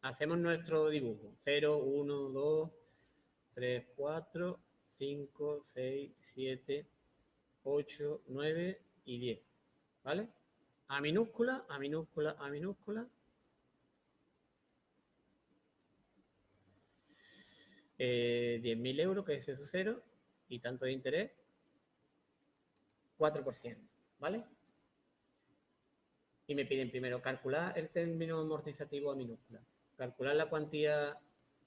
Speaker 1: Hacemos nuestro dibujo. 0, 1, 2, 3, 4, 5, 6, 7, 8, 9 y 10. ¿Vale? A minúscula, A minúscula, A minúscula. 10.000 euros, que es eso cero, y tanto de interés, 4%, ¿vale? Y me piden primero calcular el término amortizativo a minúscula, calcular la cuantía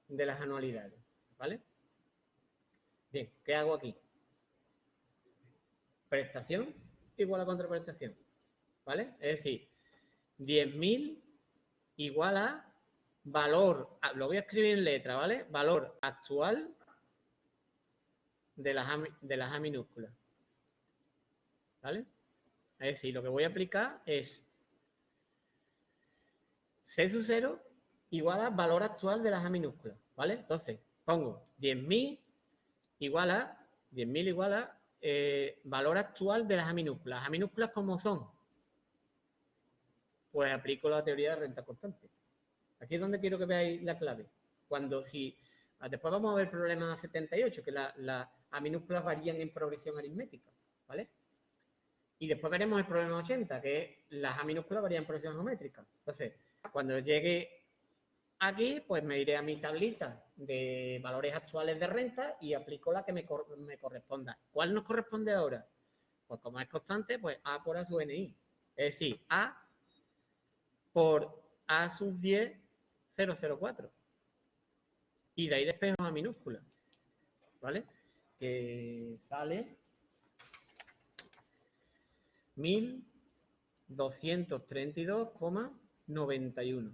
Speaker 1: de las anualidades, ¿vale? Bien, ¿qué hago aquí? Prestación igual a contraprestación, ¿vale? Es decir, 10.000 igual a valor, lo voy a escribir en letra, ¿vale? Valor actual de las A minúsculas, ¿vale? Es decir, lo que voy a aplicar es C sub 0 igual a valor actual de las A minúsculas, ¿vale? Entonces, pongo 10.000 igual a, 10.000 igual a valor actual de las A minúsculas. ¿A minúsculas cómo son? Pues aplico la teoría de renta constante. Aquí es donde quiero que veáis la clave. Cuando si, después vamos a ver el problema 78, que las A minúsculas varían en progresión aritmética, ¿vale? Y después veremos el problema 80, que las A minúsculas varían en progresión geométrica. Entonces, cuando llegue aquí, pues me iré a mi tablita de valores actuales de renta y aplico la que me corresponda. ¿Cuál nos corresponde ahora? Pues como es constante, pues A por A sub NI. Es decir, A por A sub 10, 004. Y de ahí despejo A minúscula. ¿Vale? Que sale 1.232,91.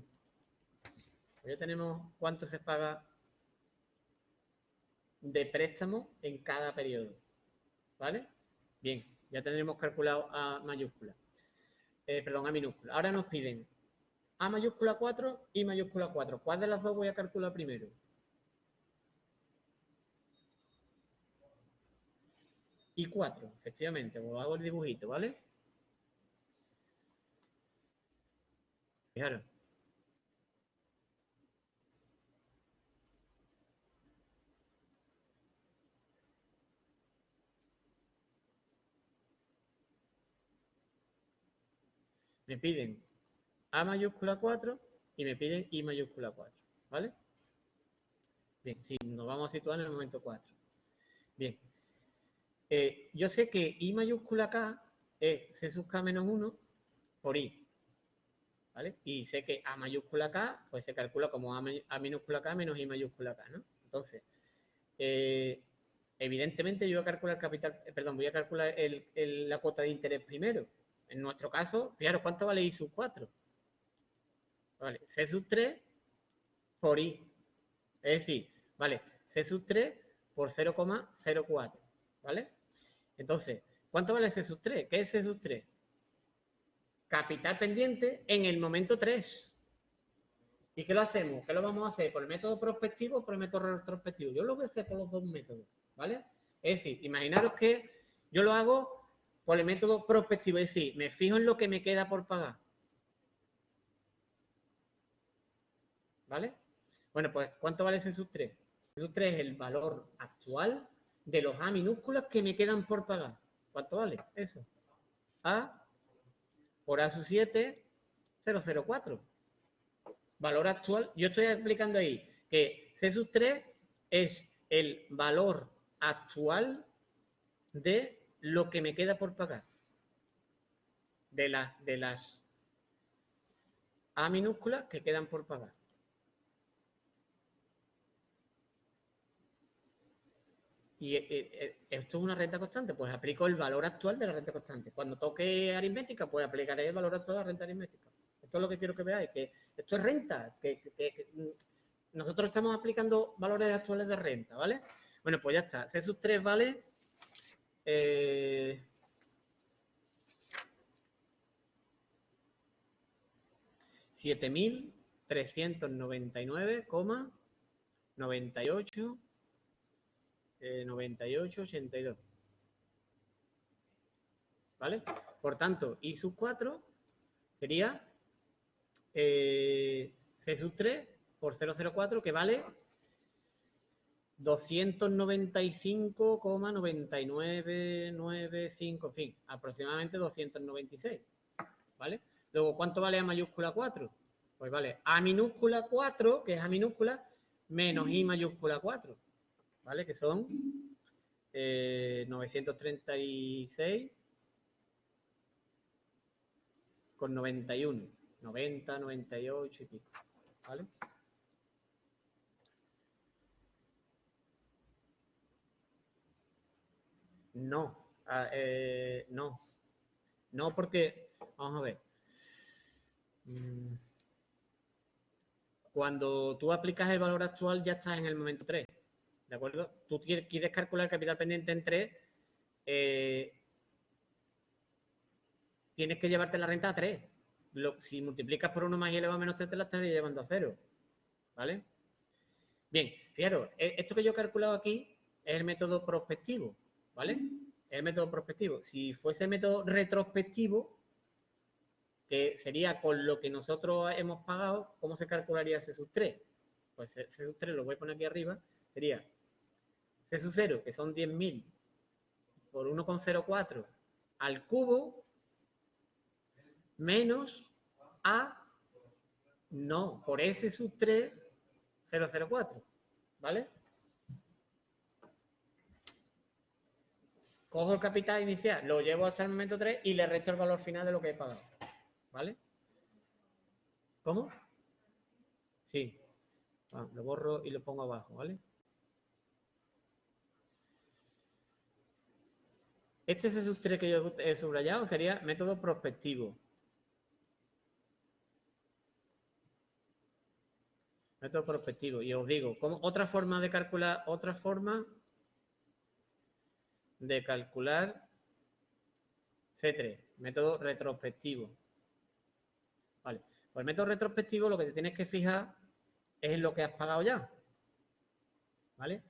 Speaker 1: Ya tenemos cuánto se paga de préstamo en cada periodo. ¿Vale? Bien, ya tendremos calculado A mayúscula. Perdón, A minúscula. Ahora nos piden A mayúscula 4 y mayúscula 4. ¿Cuál de las dos voy a calcular primero? Y 4, efectivamente. Os hago el dibujito, ¿vale? Fijaros. Me piden A mayúscula 4 y me piden I mayúscula 4, ¿vale? Bien, sí, nos vamos a situar en el momento 4. Bien. Yo sé que I mayúscula K es C sub K menos 1 por I, ¿vale? Y sé que A mayúscula K, pues se calcula como A minúscula K menos I mayúscula K, ¿no? Entonces, evidentemente yo voy a calcular capital, perdón, voy a calcular la cuota de interés primero. En nuestro caso, fijaros, ¿cuánto vale I sub 4? Vale, C sub 3 por I. Es decir, vale, C sub 3 por 0,04, ¿vale? Entonces, ¿cuánto vale C sub 3? ¿Qué es C sub 3? Capital pendiente en el momento 3. ¿Y qué lo hacemos? ¿Qué lo vamos a hacer? ¿Por el método prospectivo o por el método retrospectivo? Yo lo voy a hacer por los dos métodos, ¿vale? Es decir, imaginaros que yo lo hago por el método prospectivo, es decir, me fijo en lo que me queda por pagar. ¿Vale? Bueno, pues, ¿cuánto vale C sub 3? C sub 3 es el valor actual de los A minúsculas que me quedan por pagar. ¿Cuánto vale eso? A por A sub 7, 004. Valor actual. Yo estoy explicando ahí que C sub 3 es el valor actual de lo que me queda por pagar. De las A minúsculas que quedan por pagar. Y esto es una renta constante, pues aplico el valor actual de la renta constante. Cuando toque aritmética, pues aplicaré el valor actual de la renta aritmética. Esto es lo que quiero que veáis, que esto es renta, que nosotros estamos aplicando valores actuales de renta, ¿vale? Bueno, pues ya está. C sub 3 vale 7.399,98 98,82. ¿Vale? Por tanto, I sub 4 sería C sub 3 por 004, que vale 295,9995, en fin, aproximadamente 296, ¿vale? Luego, ¿cuánto vale A mayúscula 4? Pues vale A minúscula 4, que es A minúscula, menos I mayúscula 4, ¿vale? Que son 936 con 91, 90, 98 y pico, ¿vale? No, no, no, porque Vamos a ver. Cuando tú aplicas el valor actual, ya estás en el momento 3. ¿De acuerdo? Tú quieres calcular capital pendiente en 3, tienes que llevarte la renta a 3. Si multiplicas por 1 más y elevado a menos 3, te la estarías llevando a 0. ¿Vale? Bien, fijaros, esto que yo he calculado aquí es el método prospectivo. ¿Vale? Es el método prospectivo. Si fuese el método retrospectivo, que sería con lo que nosotros hemos pagado, ¿cómo se calcularía C sub 3? Pues C sub 3 lo voy a poner aquí arriba, sería C sub 0, que son 10.000 por 1,04 al cubo, menos A, no, por S sub 3, 0,04, ¿vale? Cojo el capital inicial, lo llevo hasta el momento 3 y le resto el valor final de lo que he pagado, ¿vale? ¿Cómo? Sí. Lo borro y lo pongo abajo, ¿vale? Este C sub 3 que yo he subrayado sería método prospectivo. Método prospectivo. Y os digo, ¿cómo? Otra forma de calcular C3, método retrospectivo. Vale. Pues el método retrospectivo lo que te tienes que fijar es en lo que has pagado ya. ¿Vale?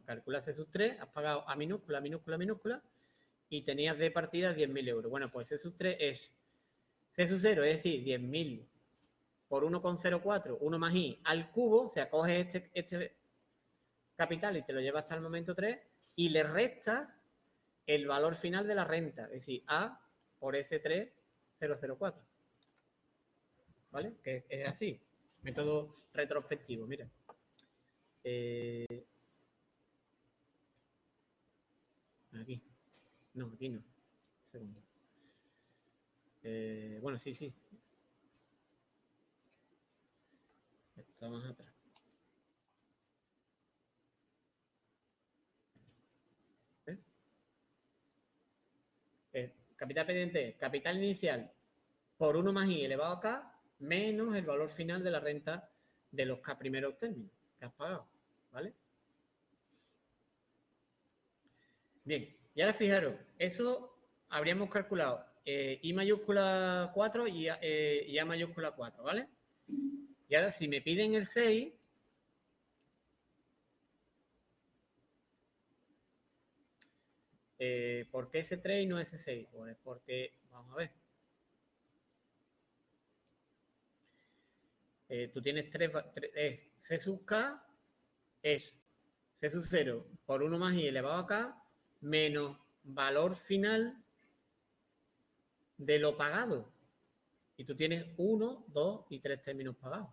Speaker 1: Calcula C sub 3, has pagado A minúscula, minúscula, minúscula, y tenías de partida 10.000 euros. Bueno, pues C sub 3 es C sub 0, es decir, 10.000 por 1,04, 1 más I al cubo, o sea, coges este capital y te lo llevas hasta el momento 3 y le restas el valor final de la renta, es decir, A por S3, 004. ¿Vale? Que es así. Método retrospectivo, mira. Aquí. No, aquí no. Segundo. Bueno, sí, sí. Está más atrás. Capital pendiente, capital inicial por 1 más I elevado a K menos el valor final de la renta de los primeros términos que has pagado. ¿Vale? Bien, y ahora fijaros, eso habríamos calculado I mayúscula 4 y A mayúscula 4, ¿vale? Y ahora si me piden el 6, ¿por qué ese 3 y no ese 6? Pues porque, vamos a ver, tú tienes C sub K es C sub 0 por 1 más I elevado a K menos valor final de lo pagado. Y tú tienes 1, 2 y 3 términos pagados.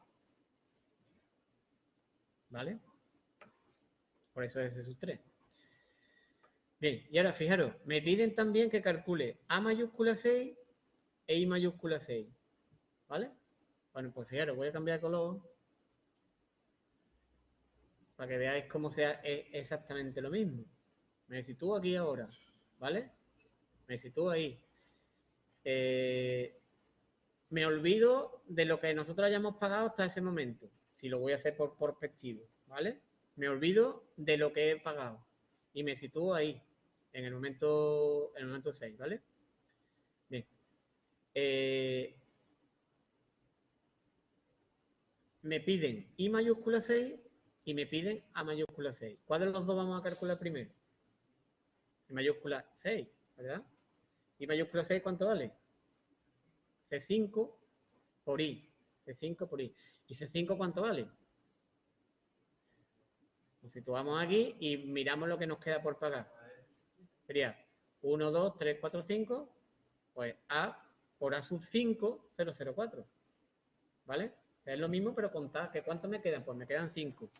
Speaker 1: ¿Vale? Por eso es C sub 3. Bien, y ahora fijaros, me piden también que calcule A mayúscula 6 e I mayúscula 6. ¿Vale? Bueno, pues fijaros, voy a cambiar de color para que veáis cómo sea exactamente lo mismo. Me sitúo aquí ahora, ¿vale? Me sitúo ahí. Me olvido de lo que nosotros hayamos pagado hasta ese momento, si lo voy a hacer por perspectivo, ¿vale? Me olvido de lo que he pagado y me sitúo ahí, en el momento 6, ¿vale? Bien. Me piden I mayúscula 6 y me piden A mayúscula 6. ¿Cuál de los dos vamos a calcular primero? I mayúscula 6, ¿verdad? I mayúscula 6, ¿cuánto vale? C5 por I. C5 por I. ¿Y C5 cuánto vale? Nos situamos aquí y miramos lo que nos queda por pagar. Sería 1, 2, 3, 4, 5. Pues A por A sub 5, 004. ¿Vale? Es lo mismo, pero contad que ¿cuánto me quedan? Pues me quedan 5.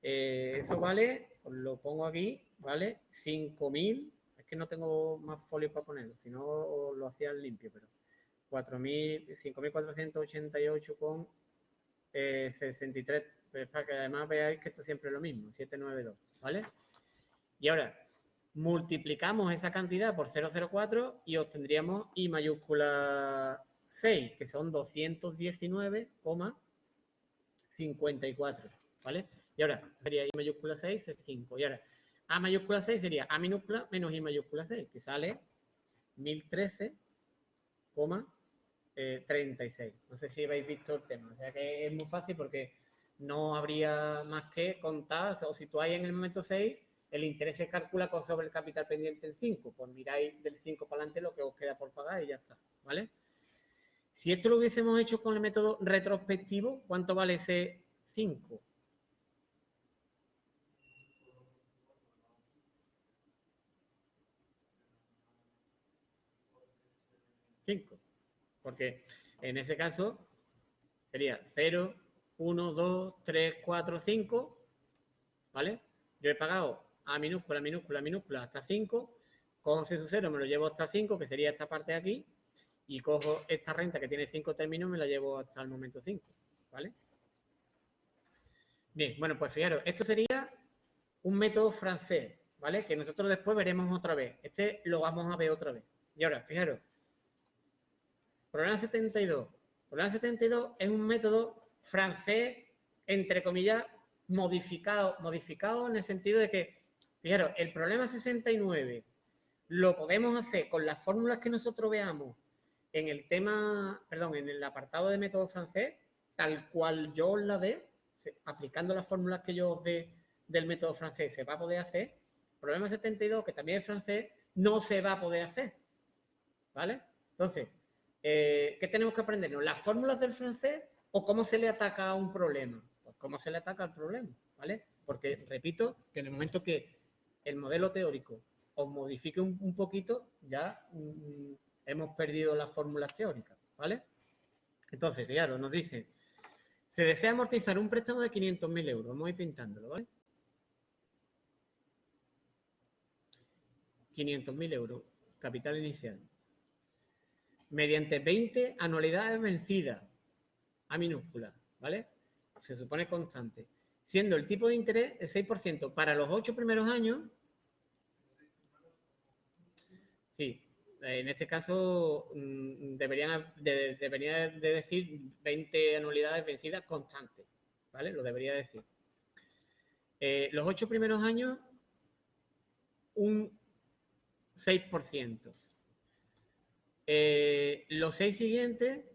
Speaker 1: Eso vale, os lo pongo aquí, ¿vale? 5.000. Es que no tengo más folio para ponerlo, si no lo hacía limpio, pero 5.488 con 63. Pero para que además veáis que esto siempre es lo mismo, 792, ¿vale? Y ahora, multiplicamos esa cantidad por 0,04 y obtendríamos I mayúscula 6, que son 219,54, ¿vale? Y ahora sería I mayúscula 6 es 5. Y ahora A mayúscula 6 sería A minúscula menos I mayúscula 6, que sale 1013,36. No sé si habéis visto el tema. O sea que es muy fácil porque no habría más que contar. O si tú hay en el momento 6, el interés se calcula sobre el capital pendiente en 5. Pues miráis del 5 para adelante lo que os queda por pagar y ya está, ¿vale? Si esto lo hubiésemos hecho con el método retrospectivo, ¿cuánto vale ese 5? 5. Porque en ese caso sería 0, 1, 2, 3, 4, 5, ¿vale? Yo he pagado A minúscula, minúscula, minúscula hasta 5, cojo ese su 0, me lo llevo hasta 5, que sería esta parte de aquí, y cojo esta renta que tiene 5 términos, me la llevo hasta el momento 5, ¿vale? Bien, bueno, pues fijaros, esto sería un método francés, ¿vale? Que nosotros después veremos otra vez. Este lo vamos a ver otra vez. Y ahora, fijaros, problema 72. Problema 72 es un método francés, entre comillas, modificado en el sentido de que, fijaros, el problema 69 lo podemos hacer con las fórmulas que nosotros veamos en el tema, perdón, en el apartado de método francés, tal cual yo os la dé, aplicando las fórmulas que yo os dé del método francés, se va a poder hacer. Problema 72, que también es francés, no se va a poder hacer, ¿vale? Entonces, ¿qué tenemos que aprendernos? ¿Las fórmulas del francés o cómo se le ataca a un problema? Pues cómo se le ataca al problema, ¿vale? Porque, repito, que en el momento que el modelo teórico os modifique un poquito, ya hemos perdido las fórmulas teóricas, ¿vale? Entonces, claro, nos dice, se desea amortizar un préstamo de 500.000 euros. Vamos a ir pintándolo, ¿vale? 500.000 euros, capital inicial. Mediante 20 anualidades vencidas, A minúscula, ¿vale? Se supone constante. Siendo el tipo de interés el 6%. Para los 8 primeros años, sí, en este caso debería de decir 20 anualidades vencidas constantes, ¿vale? Lo debería decir. Los 8 primeros años, un 6%. Los 6 siguientes,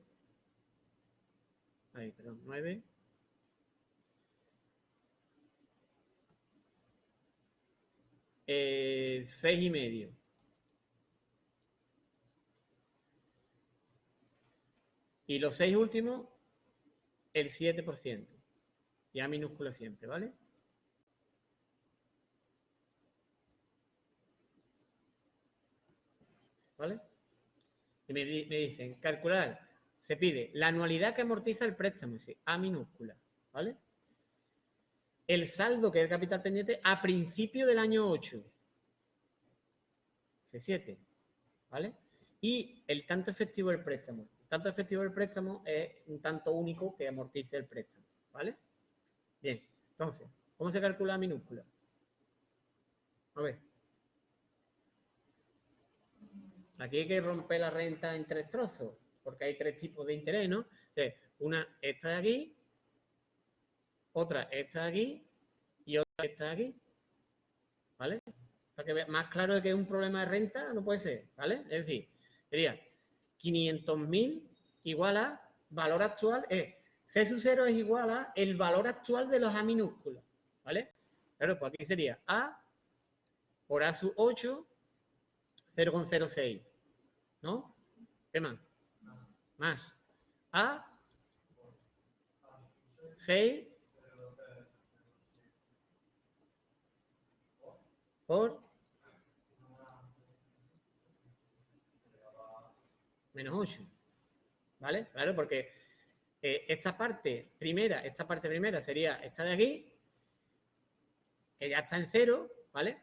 Speaker 1: ay, perdón, 9, 6,5. Y los 6 últimos, el 7%. Y A minúscula siempre, ¿vale? ¿Vale? Y me dicen, calcular, se pide la anualidad que amortiza el préstamo, sí, A minúscula, ¿vale? El saldo, que es el capital pendiente, a principio del año 8, C7, ¿vale? Y el tanto efectivo del préstamo. El tanto efectivo del préstamo es un tanto único que amortice el préstamo, ¿vale? Bien, entonces, ¿cómo se calcula A minúscula? A ver. Aquí hay que romper la renta en 3 trozos, porque hay 3 tipos de interés, ¿no? Entonces, una esta de aquí, otra esta de aquí y otra esta de aquí, ¿vale? Para que veas más claro de que es un problema de renta, no puede ser, ¿vale? Es decir, sería 500.000 igual a valor actual, C sub 0 es igual a el valor actual de los A minúsculos, ¿vale? Claro, pues aquí sería A por A sub 8, 0,06, ¿no? ¿Qué más? Más A 6 por menos 8, ¿vale? Claro, porque esta parte primera sería esta de aquí, que ya está en 0, ¿vale?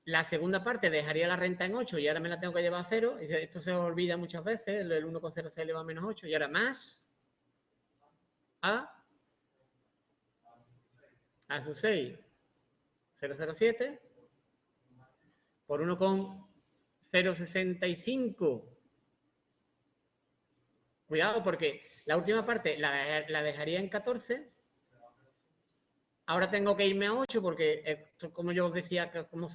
Speaker 1: La segunda parte dejaría la renta en 8 y ahora me la tengo que llevar a 0. Esto se olvida muchas veces, el 1,06 elevado a menos 8. Y ahora más a su 6, 0,07 por 1,065. Cuidado, porque la última parte la dejaría en 14. Ahora tengo que irme a 8 porque, como yo os decía, que como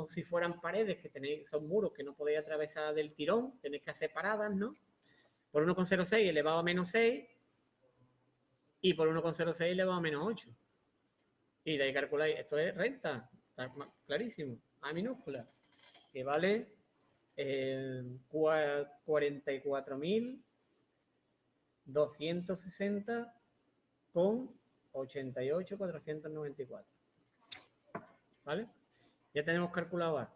Speaker 1: si fueran paredes, que tenéis, son muros que no podéis atravesar del tirón, tenéis que hacer paradas, ¿no? Por 1,06 elevado a menos 6 y por 1,06 elevado a menos 8. Y de ahí calculáis, esto es renta, está clarísimo, A minúscula, que vale 44.260 con 88.494. ¿Vale? Ya tenemos calculado A.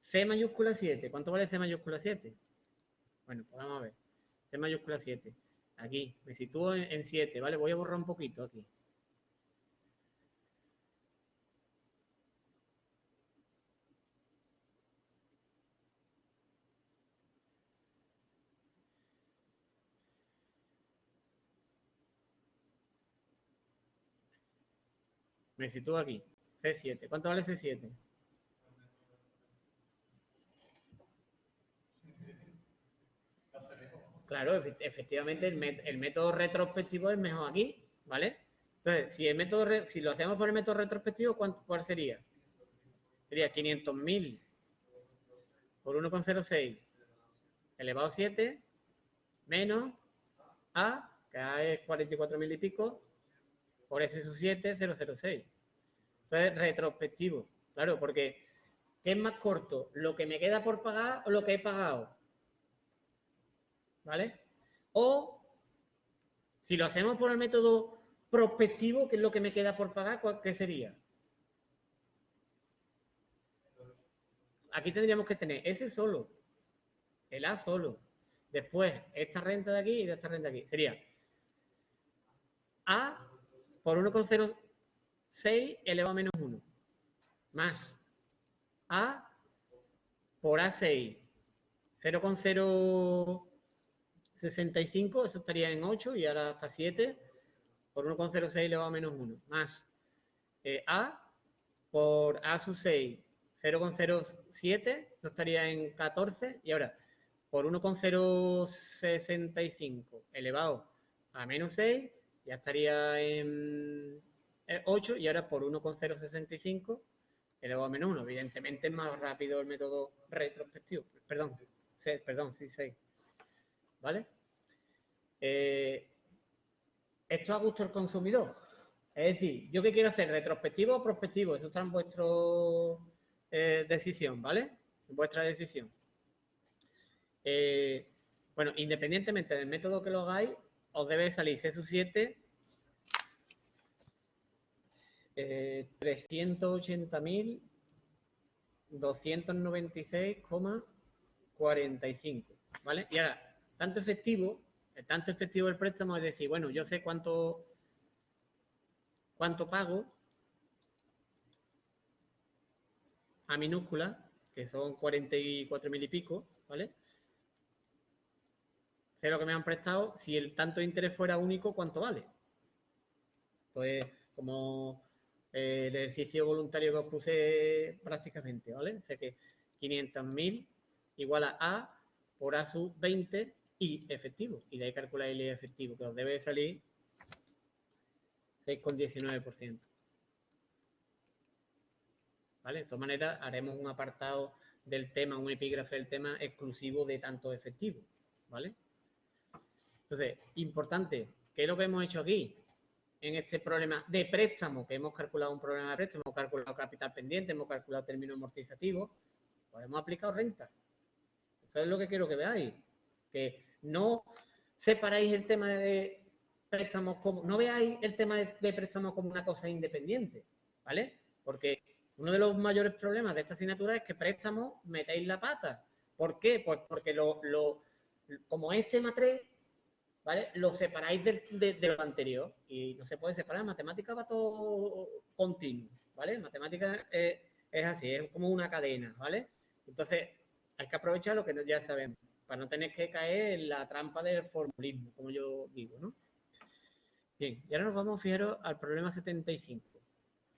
Speaker 1: C mayúscula 7. ¿Cuánto vale C mayúscula 7? Bueno, pues vamos a ver. C mayúscula 7. Aquí, me sitúo en 7, ¿vale? Voy a borrar un poquito aquí. Me sitúo aquí. C7. ¿Cuánto vale C7? Claro, efectivamente el método retrospectivo es mejor aquí, ¿vale? Entonces, si lo hacemos por el método retrospectivo, ¿cuál sería? Sería 500.000 por 1,06 elevado a 7 menos A, que A es 44.000 y pico, por S sub 7, 006. Entonces, retrospectivo. Claro, porque ¿qué es más corto? ¿Lo que me queda por pagar o lo que he pagado? ¿Vale? O si lo hacemos por el método prospectivo, ¿qué es lo que me queda por pagar? ¿Qué sería? Aquí tendríamos que tener S solo, el A solo. Después, esta renta de aquí y esta renta de aquí. Sería A por 1,06 elevado a menos 1. Más A por A6, 0,065, eso estaría en 8 y ahora hasta 7, por 1,06 elevado a menos 1. Más A por A sub 6, 0,07, eso estaría en 14, y ahora por 1,065 elevado a menos 6, ya estaría en 8, y ahora por 1,065 elevado a menos 1. Evidentemente es más rápido el método retrospectivo. Perdón, sí, 6. ¿Vale? Esto a gusto del consumidor. Es decir, ¿yo qué quiero hacer? ¿Retrospectivo o prospectivo? Eso está en vuestra decisión, ¿vale? En vuestra decisión. Bueno, independientemente del método que lo hagáis, os debe salir C sub 7 380.296,45, ¿vale? Y ahora, tanto efectivo el préstamo es decir, bueno, yo sé cuánto pago a minúscula, que son 44.000 y pico, ¿vale? Sé lo que me han prestado, si el tanto de interés fuera único, ¿cuánto vale? Pues como el ejercicio voluntario que os puse prácticamente, ¿vale? Sé que 500.000 igual a por A sub 20 y efectivo. Y de ahí calculáis el efectivo, que os debe salir 6,19%. ¿Vale? De todas maneras, haremos un apartado del tema, un epígrafe del tema exclusivo de tanto efectivo, ¿vale? Entonces, importante, ¿qué es lo que hemos hecho aquí? En este problema de préstamo, que hemos calculado un problema de préstamo, hemos calculado capital pendiente, hemos calculado término amortizativo, pues hemos aplicado renta. Eso es lo que quiero que veáis. Que no separáis el tema de préstamos como, no veáis el tema de préstamos como una cosa independiente, ¿vale? Porque uno de los mayores problemas de esta asignatura es que préstamos metéis la pata. ¿Por qué? Pues porque como es tema 3, ¿vale? Lo separáis de lo anterior y no se puede separar. Matemática va todo continuo, ¿vale? Matemática es así, es como una cadena, ¿vale? Entonces, hay que aprovechar lo que ya sabemos, para no tener que caer en la trampa del formulismo, como yo digo, ¿no? Bien, y ahora nos vamos, fijaros, al problema 75. El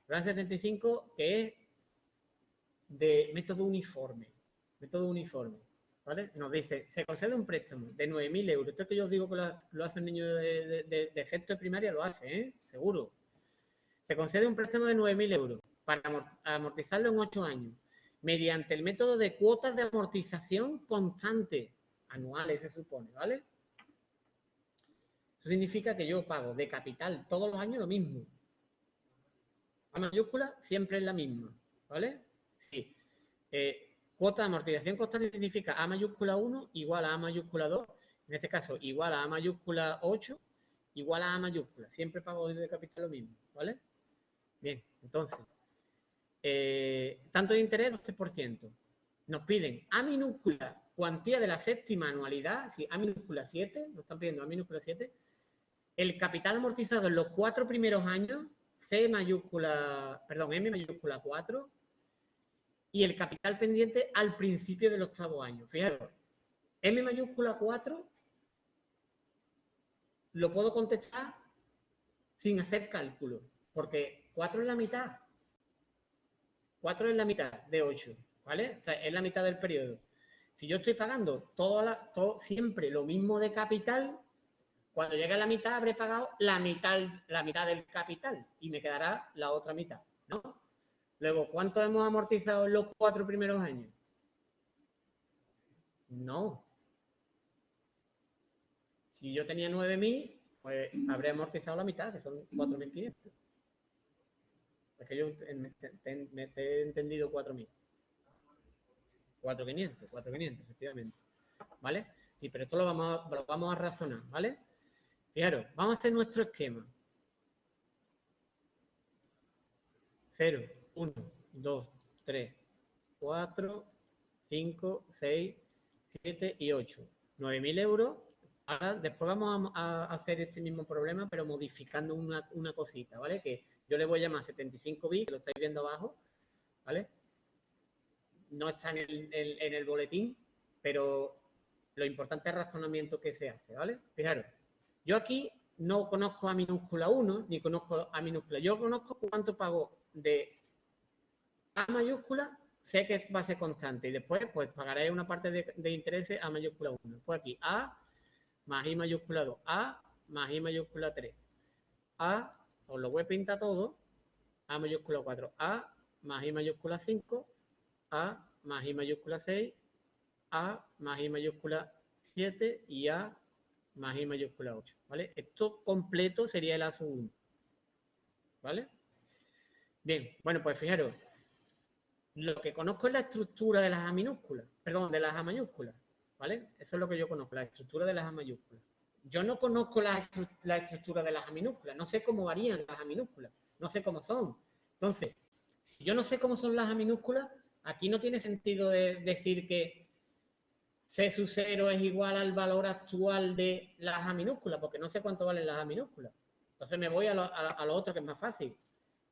Speaker 1: problema 75, que es de método uniforme. Método uniforme. ¿Vale? Nos dice, se concede un préstamo de 9.000 euros. Esto es que yo os digo que lo hace un niño de sexto de primaria, lo hace, ¿eh? Seguro. Se concede un préstamo de 9.000 euros para amortizarlo en 8 años, mediante el método de cuotas de amortización constante, anuales se supone, ¿vale? Eso significa que yo pago de capital todos los años lo mismo. A mayúscula siempre es la misma, ¿vale? Sí. Cuota de amortización constante significa A mayúscula 1 igual a A mayúscula 2, en este caso igual a A mayúscula 8 igual a A mayúscula. Siempre pago de capital lo mismo, ¿vale? Bien, entonces, tanto de interés 12%. Nos piden A minúscula cuantía de la séptima anualidad, sí, A minúscula 7, nos están pidiendo A minúscula 7, el capital amortizado en los 4 primeros años, M mayúscula 4, y el capital pendiente al principio del octavo año. Fijaros, M mayúscula 4 lo puedo contestar sin hacer cálculo, porque 4 es la mitad. 4 es la mitad de 8, ¿vale? O sea, es la mitad del periodo. Si yo estoy pagando siempre lo mismo de capital, cuando llegue a la mitad habré pagado la mitad del capital y me quedará la otra mitad, ¿no? Luego, ¿cuánto hemos amortizado en los 4 primeros años? No. Si yo tenía 9.000, pues habré amortizado la mitad, que son 4.500. Es que yo me he entendido 4.000. 4.500, efectivamente. ¿Vale? Sí, pero esto lo vamos a razonar, ¿vale? Fijaros, vamos a hacer nuestro esquema. 0, 1, 2, 3, 4, 5, 6, 7 y 8. 9.000 euros. Ahora, después vamos a hacer este mismo problema, pero modificando una cosita, ¿vale? Que yo le voy a llamar 75 bits, que lo estáis viendo abajo, ¿vale? No está en el boletín, pero lo importante es el razonamiento que se hace, ¿vale? Fijaros, yo aquí no conozco A minúscula 1, ni conozco A minúscula. Yo conozco cuánto pago de A mayúscula, sé que va a ser constante. Y después, pues, pagaré una parte de intereses A mayúscula 1. Pues aquí, A más I mayúscula 2. A más I mayúscula 3. A, os lo voy a pintar todo. A mayúscula 4. A más I mayúscula 5. A más I mayúscula 6. A más I mayúscula 7 y A más I mayúscula 8, ¿vale? Esto completo sería el ASO 1, ¿vale? Bien, bueno, pues fijaros, lo que conozco es la estructura de las A minúsculas, perdón, de las A mayúsculas, ¿vale? Eso es lo que yo conozco, la estructura de las A mayúsculas. Yo no conozco la estructura de las A minúsculas, no sé cómo varían las A minúsculas, no sé cómo son. Entonces, si yo no sé cómo son las A minúsculas, aquí no tiene sentido decir que C sub 0 es igual al valor actual de las A minúsculas, porque no sé cuánto valen las A minúsculas. Entonces me voy a lo otro que es más fácil.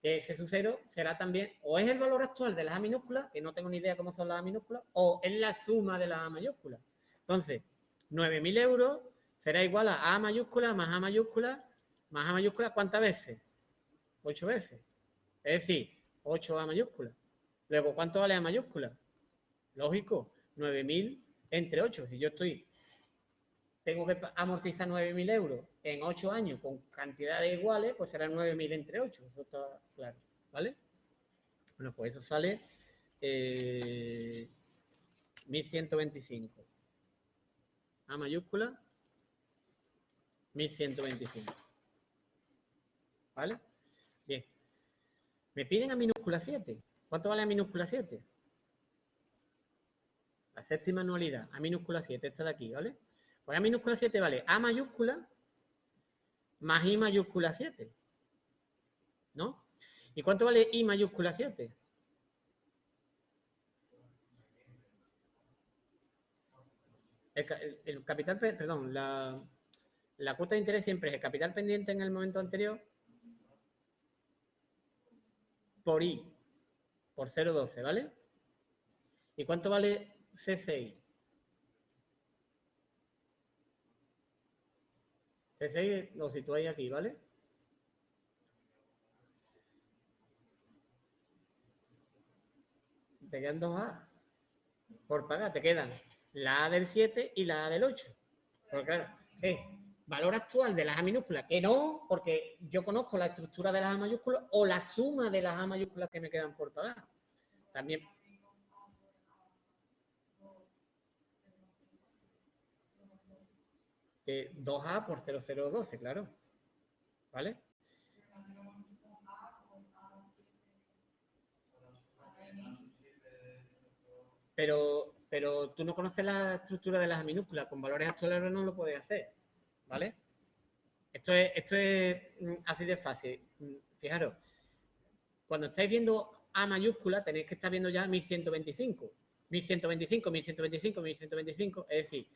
Speaker 1: Que C sub 0 será también, o es el valor actual de las A minúsculas, que no tengo ni idea cómo son las A minúsculas, o es la suma de las A mayúsculas. Entonces, 9.000 euros será igual a A mayúscula más A mayúscula más A mayúscula, ¿cuántas veces? 8 veces. Es decir, 8 A mayúsculas. Luego, ¿cuánto vale A mayúscula? Lógico, 9.000 entre 8. Si yo tengo que amortizar 9.000 euros en 8 años con cantidades iguales, pues serán 9.000 entre 8. Eso está claro, ¿vale? Bueno, pues eso sale 1.125. A mayúscula, 1.125. ¿Vale? Bien. Me piden a minúscula 7. ¿Cuánto vale a minúscula 7? La séptima anualidad, a minúscula 7, esta de aquí, ¿vale? Pues a minúscula 7 vale A mayúscula más I mayúscula 7, ¿no? ¿Y cuánto vale I mayúscula 7? El capital, perdón, la cuota de interés siempre es el capital pendiente en el momento anterior por I, por 0,12, ¿vale? ¿Y cuánto vale C6? C6 lo situáis aquí, ¿vale? Te quedan 2A por pagar. Te quedan la A del 7 y la A del 8. Pero claro, valor actual de las A minúsculas, que no, porque yo conozco la estructura de las A mayúsculas o la suma de las A mayúsculas que me quedan por pagar. También. Eh, 2A por 0012, claro. ¿Vale? Pero tú no conoces la estructura de las A minúsculas. Con valores actuales no lo puedes hacer. ¿Vale? Esto es así de fácil. Fijaros, cuando estáis viendo A mayúscula, tenéis que estar viendo ya 1125. 1125, 1125, 1125. Es decir,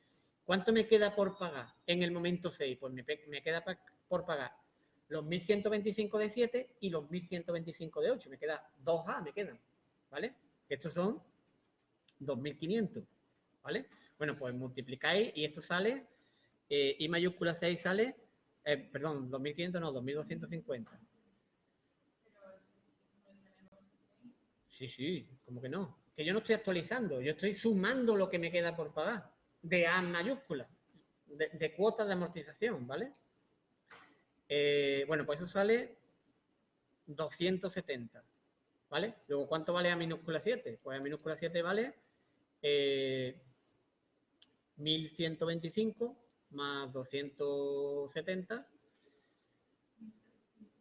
Speaker 1: ¿cuánto me queda por pagar en el momento 6? Pues me queda por pagar los 1125 de 7 y los 1125 de 8. Me queda 2A, me quedan. ¿Vale? Estos son 2500. ¿Vale? Bueno, pues multiplicáis y esto sale, I mayúscula 6 sale, perdón, 2500 no, 2250. Sí, sí, como que no. Que yo no estoy actualizando, yo estoy sumando lo que me queda por pagar de A mayúscula, de cuotas de amortización, ¿vale? Bueno, pues eso sale 270, ¿vale? Luego, ¿cuánto vale A minúscula 7? Pues A minúscula 7 vale 1125 más 270,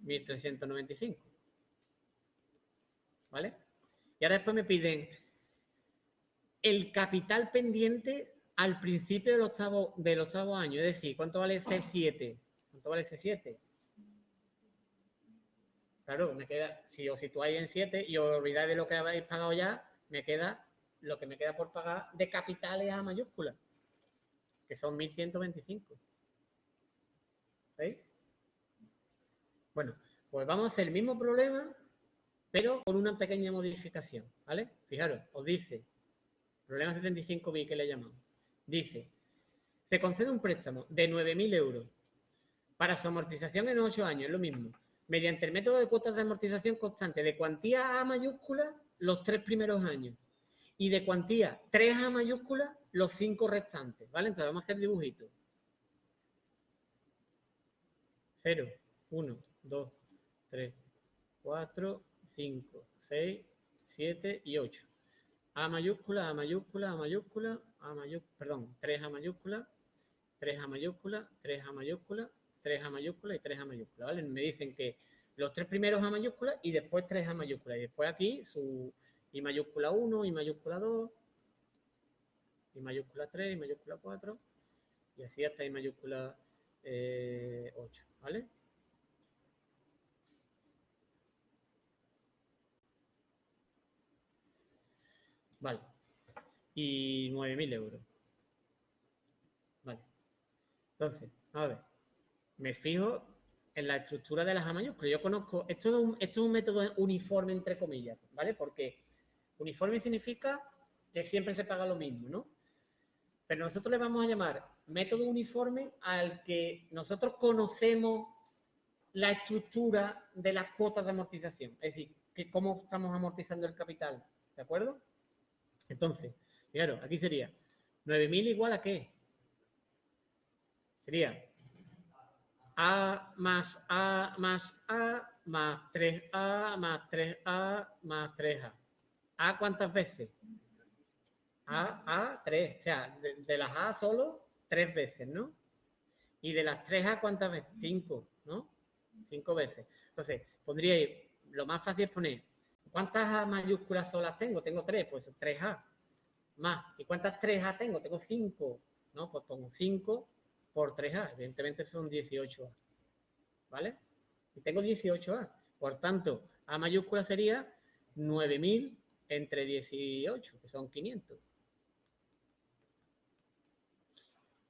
Speaker 1: 1395, ¿vale? Y ahora después me piden el capital pendiente al principio del octavo año. Es decir, ¿cuánto vale C7? ¿Cuánto vale C7? Claro, me queda, si os situáis en 7 y os olvidáis de lo que habéis pagado ya, me queda lo que me queda por pagar de capitales A mayúsculas, que son 1125. ¿Veis? Bueno, pues vamos a hacer el mismo problema, pero con una pequeña modificación, ¿vale? Fijaros, os dice, problema 75b que le llamamos, dice, se concede un préstamo de 9.000 euros para su amortización en 8 años, es lo mismo, mediante el método de cuotas de amortización constante de cuantía A mayúscula los 3 primeros años y de cuantía 3A mayúscula los 5 restantes, ¿vale? Entonces vamos a hacer dibujitos. 0, 1, 2, 3, 4, 5, 6, 7 y 8. A mayúscula, A mayúscula, A mayúscula, A mayúscula, perdón, 3A mayúscula, 3A mayúscula, 3A mayúscula, 3A mayúscula y 3A mayúscula, ¿vale? Me dicen que los 3 primeros A mayúscula y después 3A mayúscula. Y después aquí su I mayúscula 1, I mayúscula 2, I mayúscula 3, I mayúscula 4 y así hasta I mayúscula 8, ¿vale? Vale. Y 9.000 euros. Vale. Entonces, a ver, me fijo en la estructura de las A mayúsculas. Yo conozco, esto es un método uniforme, entre comillas, ¿vale? Porque uniforme significa que siempre se paga lo mismo, ¿no? Pero nosotros le vamos a llamar método uniforme al que nosotros conocemos la estructura de las cuotas de amortización. Es decir, que cómo estamos amortizando el capital, ¿de acuerdo? Entonces, claro, aquí sería 9.000 igual a ¿qué? Sería A más A más A más 3A más 3A más 3A. ¿A cuántas veces? A 3. O sea, de las A solo 3 veces, ¿no? Y de las 3A, ¿cuántas veces? 5, ¿no? 5 veces. Entonces, pondríais, lo más fácil es poner, ¿cuántas A mayúsculas solas tengo? Tengo 3, pues 3A. Más. ¿Y cuántas 3A tengo? Tengo 5, ¿no? Pues pongo 5 por 3A. Evidentemente son 18A. ¿Vale? Y tengo 18A. Por tanto, A mayúscula sería 9.000 entre 18, que son 500.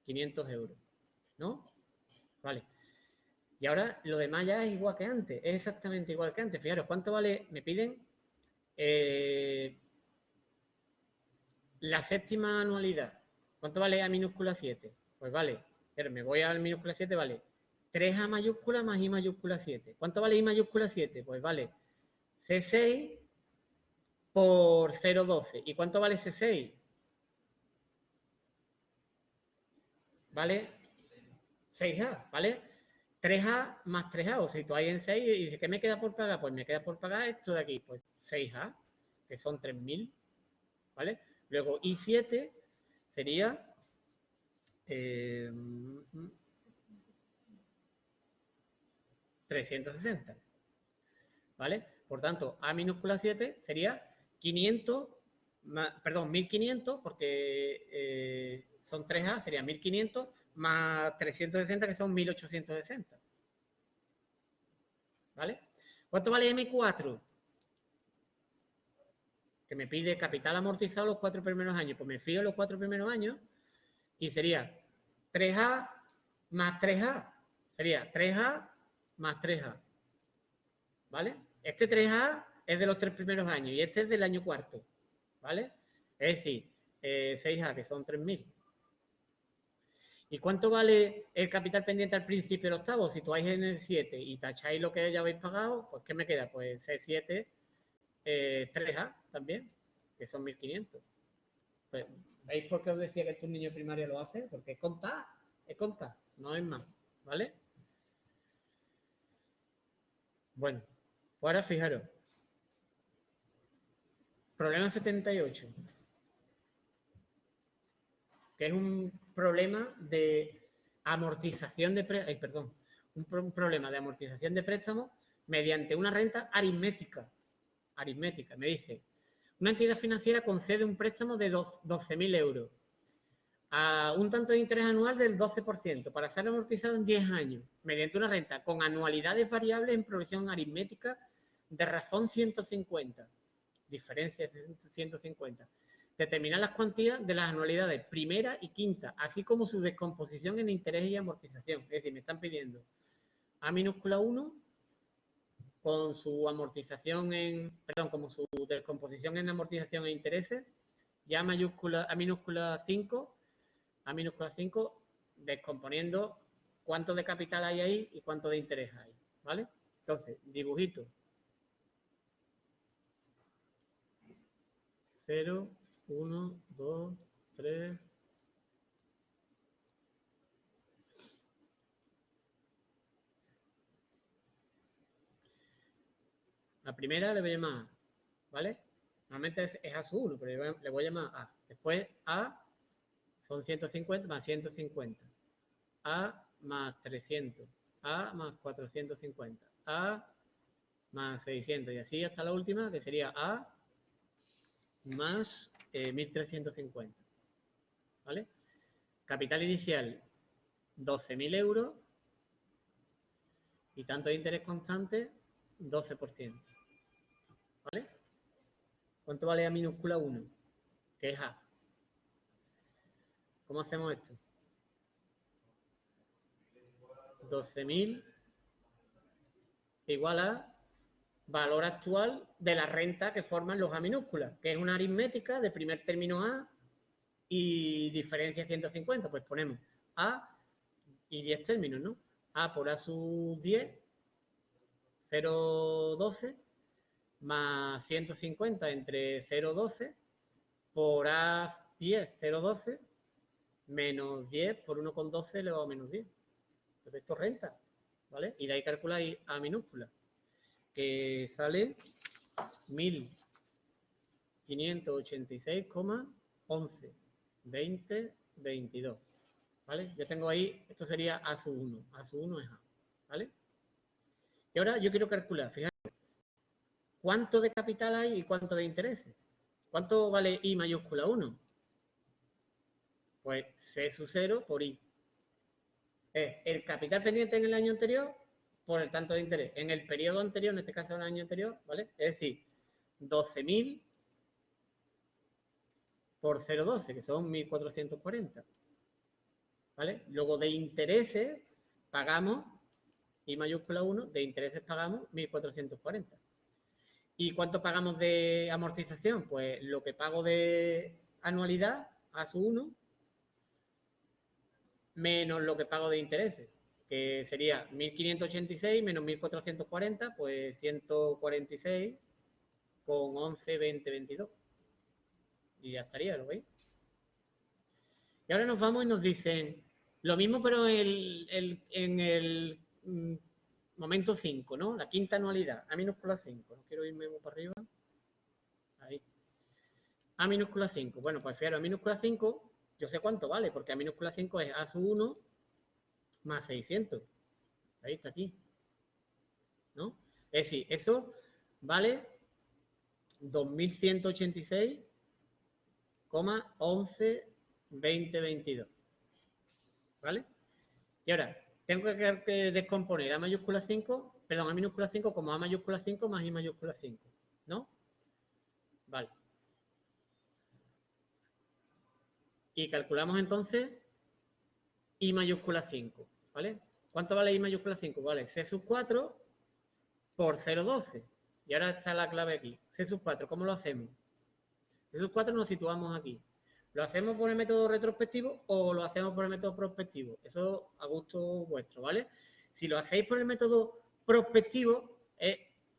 Speaker 1: 500 euros, ¿no? Vale. Y ahora lo demás ya es igual que antes, es exactamente igual que antes. Fijaros, ¿cuánto vale? Me piden la séptima anualidad. ¿Cuánto vale A minúscula 7? Pues vale, pero me voy a minúscula 7, vale 3A mayúscula más I mayúscula 7. ¿Cuánto vale I mayúscula 7? Pues vale C6 por 0,12. ¿Y cuánto vale ese 6? ¿Vale? 6A, ¿vale? 3A más 3A, o si tú hay en 6 y dices, ¿qué me queda por pagar? Pues me queda por pagar esto de aquí, pues 6A, que son 3.000, ¿vale? Luego I7 sería 360, ¿vale? Por tanto, A minúscula 7 sería 500, perdón, 1500, porque son 3A, sería 1500 más 360, que son 1860, ¿vale? ¿Cuánto vale M4? Que me pide capital amortizado los 4 primeros años. Pues me fío los 4 primeros años y sería 3A más 3A. Sería 3A más 3A. ¿Vale? Este 3A es de los 3 primeros años y este es del año cuarto. ¿Vale? Es decir, 6A, que son 3.000. ¿Y cuánto vale el capital pendiente al principio del octavo? Si tú vais en el 7 y tacháis lo que ya habéis pagado, pues ¿qué me queda? Pues C7, 3A también, que son 1.500. Pues, ¿veis por qué os decía que esto un niño primario lo hace? Porque es contar, no es más, ¿vale? Bueno, pues ahora fijaros, problema 78, que es un problema de amortización de perdón, un problema de amortización de préstamos mediante una renta aritmética. Aritmética, me dice, una entidad financiera concede un préstamo de 12.000 euros a un tanto de interés anual del 12% para ser amortizado en 10 años mediante una renta con anualidades variables en progresión aritmética de razón 150, diferencia de 150. Determinar las cuantías de las anualidades primera y quinta, así como su descomposición en interés y amortización. Es decir, me están pidiendo A minúscula 1 con su amortización como su descomposición en amortización e intereses, y A minúscula 5 descomponiendo cuánto de capital hay ahí y cuánto de interés hay, ¿vale? Entonces, dibujito. 0, 1, 2, 3. La primera le voy a llamar A, ¿vale? Normalmente es A sub 1, pero le voy a llamar A. Después A son 150 más 150. A más 300. A más 450. A más 600. Y así hasta la última, que sería A más 1.350. ¿Vale? Capital inicial, 12.000 euros. Y tanto de interés constante, 12%. ¿Vale? ¿Cuánto vale A minúscula 1? Que es A. ¿Cómo hacemos esto? 12.000 igual a valor actual de la renta que forman los A minúsculas, que es una aritmética de primer término A y diferencia 150. Pues ponemos A y 10 términos, ¿no? A por A sub 10, 0,12, más 150 entre 0,12 por A10, 0,12, menos 10 por 1,12 elevado a menos 10. Entonces esto renta, ¿vale? Y de ahí calculáis A minúscula, que sale 1.586,11, 20, 22. ¿Vale? Yo tengo ahí, esto sería A sub 1. A sub 1 es A. ¿Vale? Y ahora yo quiero calcular, fíjate, ¿cuánto de capital hay y cuánto de intereses? ¿Cuánto vale I mayúscula 1? Pues C sub 0 por I. Es el capital pendiente en el año anterior por el tanto de interés. En el periodo anterior, en este caso el año anterior, ¿vale? Es decir, 12.000 por 0,12, que son 1.440. ¿Vale? Luego de intereses pagamos, I mayúscula 1, de intereses pagamos 1.440. ¿Y cuánto pagamos de amortización? Pues lo que pago de anualidad, A su 1, menos lo que pago de intereses, que sería 1.586 menos 1.440, pues 146,5. con 11, 20, 22. Y ya estaría, ¿lo veis? Y ahora nos vamos y nos dicen lo mismo, pero en el momento 5, ¿no? La quinta anualidad, A minúscula 5. No quiero irme para arriba. Ahí. A minúscula 5. Bueno, pues fijaros, A minúscula 5, yo sé cuánto vale, porque A minúscula 5 es A sub 1 más 600. Ahí está aquí, ¿no? Es decir, eso vale 2186,112022. ¿Vale? Y ahora, tengo que descomponer A mayúscula 5, perdón, A minúscula 5 como A mayúscula 5 más I mayúscula 5, ¿no? Vale. Y calculamos entonces I mayúscula 5, ¿vale? ¿Cuánto vale I mayúscula 5? Vale, C sub 4 por 0,12. Y ahora está la clave aquí. C sub 4, ¿cómo lo hacemos? C sub 4 nos situamos aquí. ¿Lo hacemos por el método retrospectivo o lo hacemos por el método prospectivo? Eso a gusto vuestro, ¿vale? Si lo hacéis por el método prospectivo,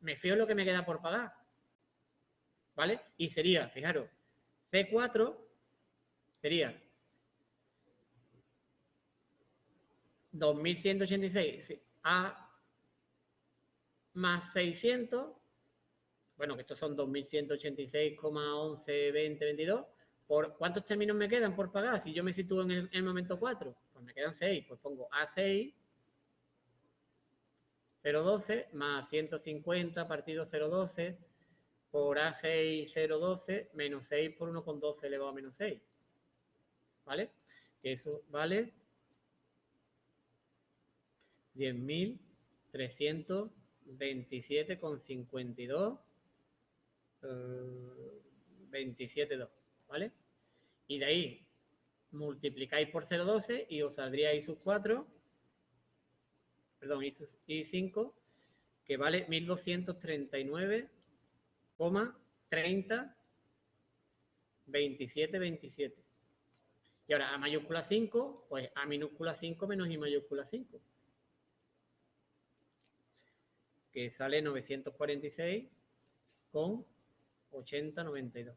Speaker 1: me fío en lo que me queda por pagar, ¿vale? Y sería, fijaros, C4 sería 2186, sí, A más 600, bueno, que estos son 2186,112022. ¿Por cuántos términos me quedan por pagar? Si yo me sitúo en el momento 4, pues me quedan 6, pues pongo A6, 0,12 más 150 partido 0,12 por A6, 0,12 menos 6 por 1,12 elevado a menos 6. ¿Vale? Que eso vale 10.327,52 27,2, ¿vale? Y de ahí multiplicáis por 0,12 y os saldría I sub 4, perdón, I 5, que vale 1.239,30 27, 27. Y ahora A mayúscula 5, pues A minúscula 5 menos I mayúscula 5, que sale 946,8092.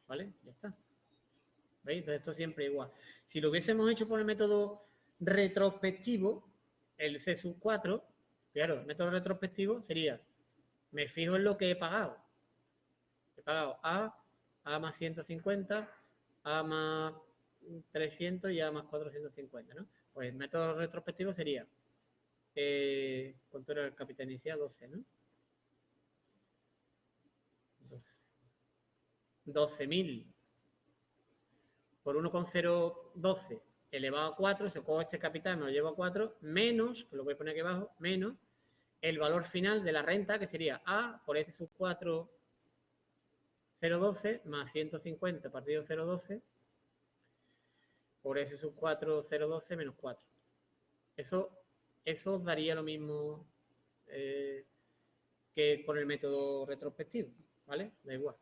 Speaker 1: ¿Vale? Ya está. ¿Veis? Entonces esto siempre igual. Si lo hubiésemos hecho por el método retrospectivo, el C sub 4, claro, el método retrospectivo sería, me fijo en lo que he pagado. He pagado A más 150, A más 300 y A más 450, ¿no? Pues el método retrospectivo sería, ¿cuánto era el capital inicial? 12, ¿no? 12.000 por 1,012 elevado a 4, se coge este capital, me lo llevo a 4, menos, que lo voy a poner aquí abajo, menos el valor final de la renta, que sería A por S sub 4, 0,12 más 150 partido 0,12 por S sub 4, 0,12 menos 4. Eso os daría lo mismo que por el método retrospectivo, ¿vale? Da igual.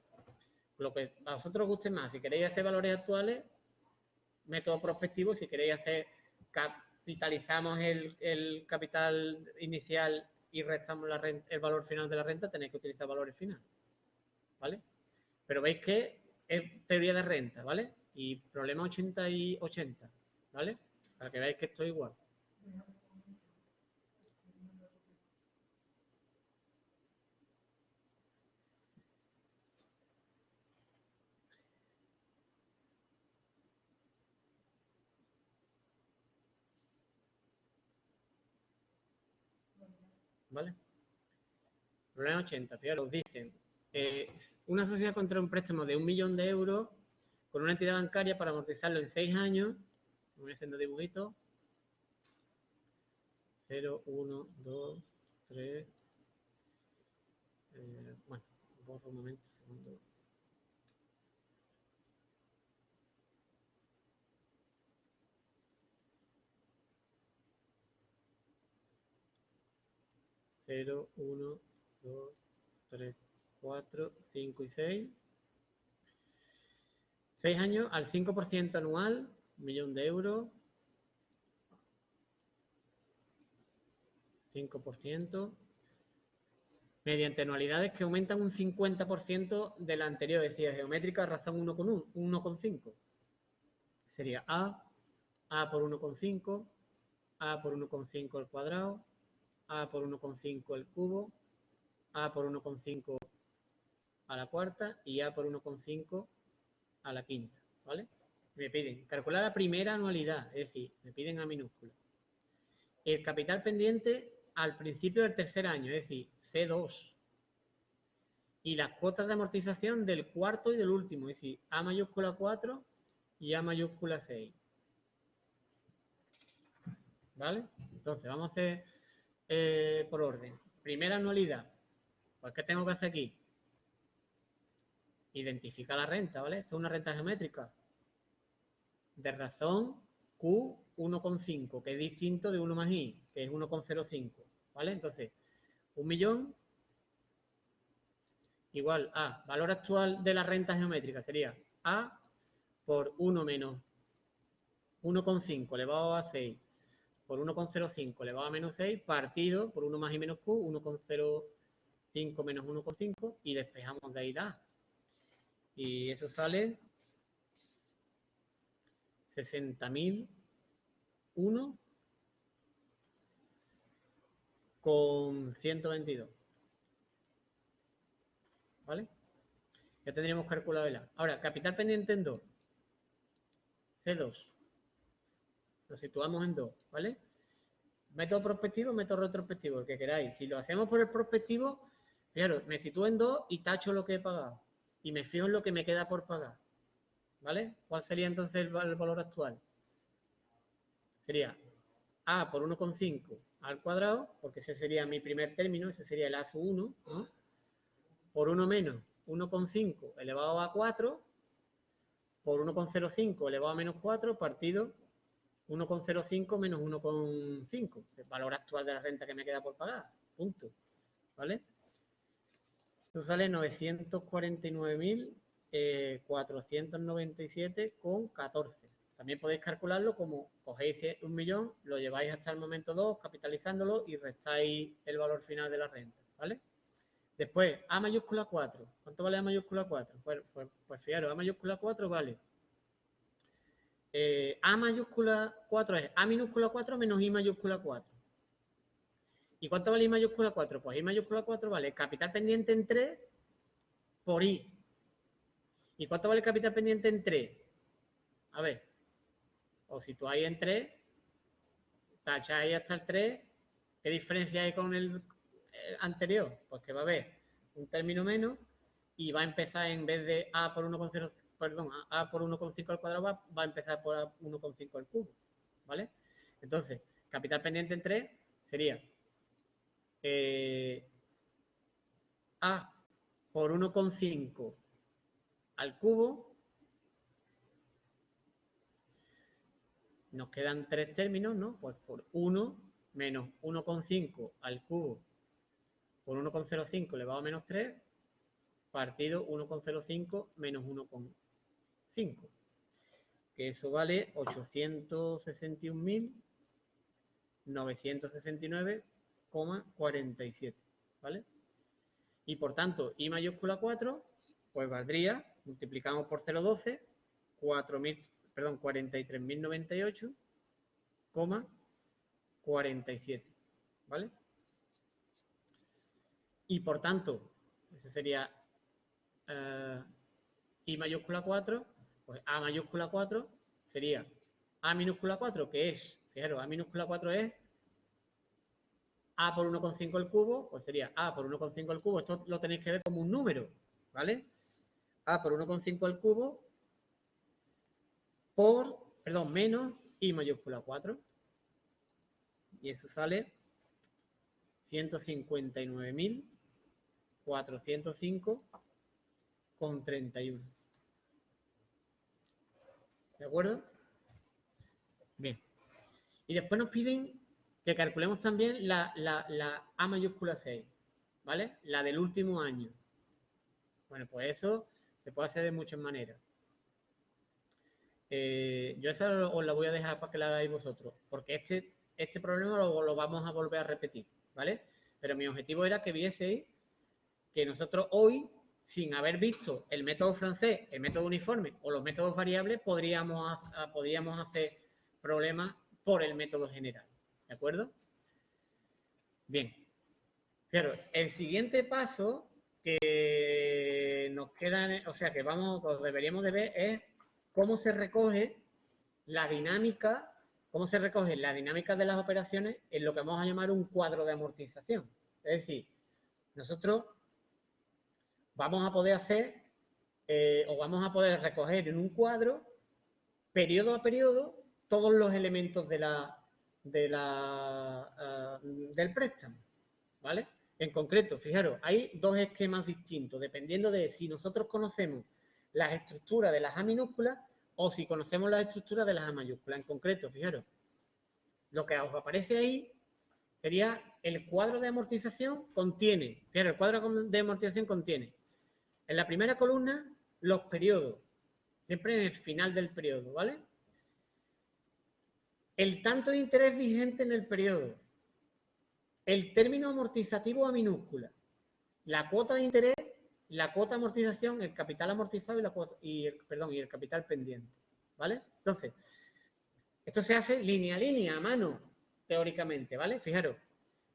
Speaker 1: Lo que a vosotros os guste más, si queréis hacer valores actuales, método prospectivo, si queréis hacer, capitalizamos el capital inicial y restamos la renta, el valor final de la renta, tenéis que utilizar valores finales, ¿vale? Pero veis que es teoría de renta, ¿vale? Y problema 80 y 80, ¿vale? Para que veáis que esto es igual. ¿Vale? Problema 80, fijaros, dicen, una sociedad contra un préstamo de 1 millón de euros con una entidad bancaria para amortizarlo en 6 años, voy haciendo dibujitos, 0, 1, 2, 3, bueno, borro un momento, segundo. Cero, 1, 2, 3, 4, 5 y 6. 6 años al 5% anual, 1 millón de euros. 5%. mediante anualidades que aumentan un 50% de la anterior, es decir, geométrica razón 1,5. Sería A por 1,5, A por 1,5 al cuadrado, A por 1,5 al cubo, A por 1,5 a la cuarta y A por 1,5 a la quinta, ¿vale? Me piden calcular la primera anualidad, es decir, me piden A minúscula. El capital pendiente al principio del tercer año, es decir, C2. Y las cuotas de amortización del cuarto y del último, es decir, A mayúscula 4 y A mayúscula 6. ¿Vale? Entonces, vamos a hacer por orden. Primera anualidad. Pues, ¿qué tengo que hacer aquí? Identificar la renta, ¿vale? Esto es una renta geométrica. De razón Q 1,5, que es distinto de 1 más I, que es 1,05. ¿Vale? Entonces, 1.000.000 igual a valor actual de la renta geométrica sería A por 1 menos 1,5 elevado a 6 por 1,05 elevado a menos 6 partido por 1 más I menos Q, 1,05 menos 1,5 y despejamos de ahí la A. Y eso sale 60.001 con 122. ¿Vale? Ya tendríamos calculado el A. Ahora, capital pendiente en 2. C2. Lo situamos en 2, ¿vale? Método prospectivo, método retrospectivo, el que queráis. Si lo hacemos por el prospectivo, claro, me sitúo en 2 y tacho lo que he pagado. Y me fijo en lo que me queda por pagar. ¿Vale? ¿Cuál sería entonces el valor actual? Sería A por 1,5 al cuadrado, porque ese sería mi primer término, ese sería el A sub 1, ¿no? Por 1 menos 1,5 elevado a 4, por 1,05 elevado a menos 4, partido 1,05 menos 1,5. El valor actual de la renta que me queda por pagar. Punto. ¿Vale? Esto sale 949.497,14. También podéis calcularlo como cogéis 1.000.000, lo lleváis hasta el momento 2, capitalizándolo y restáis el valor final de la renta. ¿Vale? Después, A mayúscula 4. ¿Cuánto vale A mayúscula 4? Pues fijaros, A mayúscula 4 vale. A mayúscula 4 es A minúscula 4 menos I mayúscula 4. ¿Y cuánto vale I mayúscula 4? Pues I mayúscula 4 vale capital pendiente en 3 por I. ¿Y cuánto vale capital pendiente en 3? A ver, os situáis en 3, tacháis hasta el 3. ¿Qué diferencia hay con el anterior? Pues que va a haber un término menos y va a empezar en vez de A por 1,0, perdón, A por 1,5 al cuadrado va a empezar por 1,5 al cubo. ¿Vale? Entonces, capital pendiente en 3 sería A por 1,5 al cubo. Nos quedan 3 términos, ¿no? Pues por 1 menos 1,5 al cubo por 1,05 elevado a menos 3 partido 1,05 menos 1,5. Que eso vale 861.969,47. ¿Vale? Y por tanto, I mayúscula 4, pues valdría, multiplicamos por 0,12, 43.098,47. ¿Vale? Y por tanto, ese sería I mayúscula 4, pues A mayúscula 4 sería A minúscula 4, que es, fijaros, A minúscula 4 es A por 1,5 al cubo, pues sería A por 1,5 al cubo. Esto lo tenéis que ver como un número, ¿vale? A por 1,5 al cubo por, perdón, menos I mayúscula 4. Y eso sale 159.405,31. ¿De acuerdo? Bien. Y después nos piden que calculemos también la A mayúscula 6, ¿vale? La del último año. Bueno, pues eso se puede hacer de muchas maneras. Yo esa os la voy a dejar para que la hagáis vosotros, porque este problema lo vamos a volver a repetir, ¿vale? Pero mi objetivo era que vieseis que nosotros hoy, sin haber visto el método francés, el método uniforme o los métodos variables, podríamos hacer problemas por el método general. ¿De acuerdo? Bien. Claro, el siguiente paso que nos queda, o sea, que deberíamos de ver es cómo se recoge la dinámica, de las operaciones en lo que vamos a llamar un cuadro de amortización. Es decir, nosotros vamos a poder hacer o vamos a poder recoger en un cuadro, periodo a periodo, todos los elementos del préstamo, ¿vale? En concreto, fijaros, hay dos esquemas distintos, dependiendo de si nosotros conocemos las estructuras de las A minúsculas o si conocemos las estructuras de las A mayúsculas. En concreto, fijaros, lo que os aparece ahí sería el cuadro de amortización contiene, fijaros, el cuadro de amortización contiene en la primera columna los periodos, siempre en el final del periodo, ¿vale? El tanto de interés vigente en el periodo, el término amortizativo a minúscula, la cuota de interés, la cuota de amortización, el capital amortizado y el capital pendiente, ¿vale? Entonces, esto se hace línea a línea, a mano, teóricamente, ¿vale? Fijaros,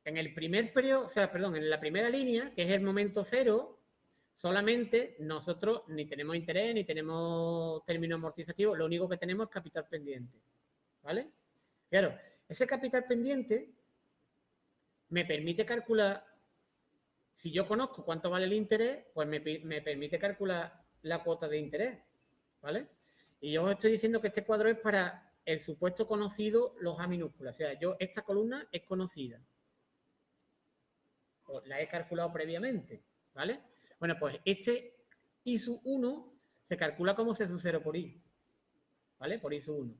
Speaker 1: en el primer periodo, en la primera línea, que es el momento cero, solamente nosotros ni tenemos interés, ni tenemos término amortizativo, lo único que tenemos es capital pendiente, ¿vale? Claro, ese capital pendiente me permite calcular, si yo conozco cuánto vale el interés, pues me permite calcular la cuota de interés, ¿vale? Y yo os estoy diciendo que este cuadro es para el supuesto conocido, los A minúsculas. O sea, esta columna es conocida. La he calculado previamente, ¿vale? Bueno, pues este I sub 1 se calcula como C sub 0 por I, ¿vale? Por I sub 1.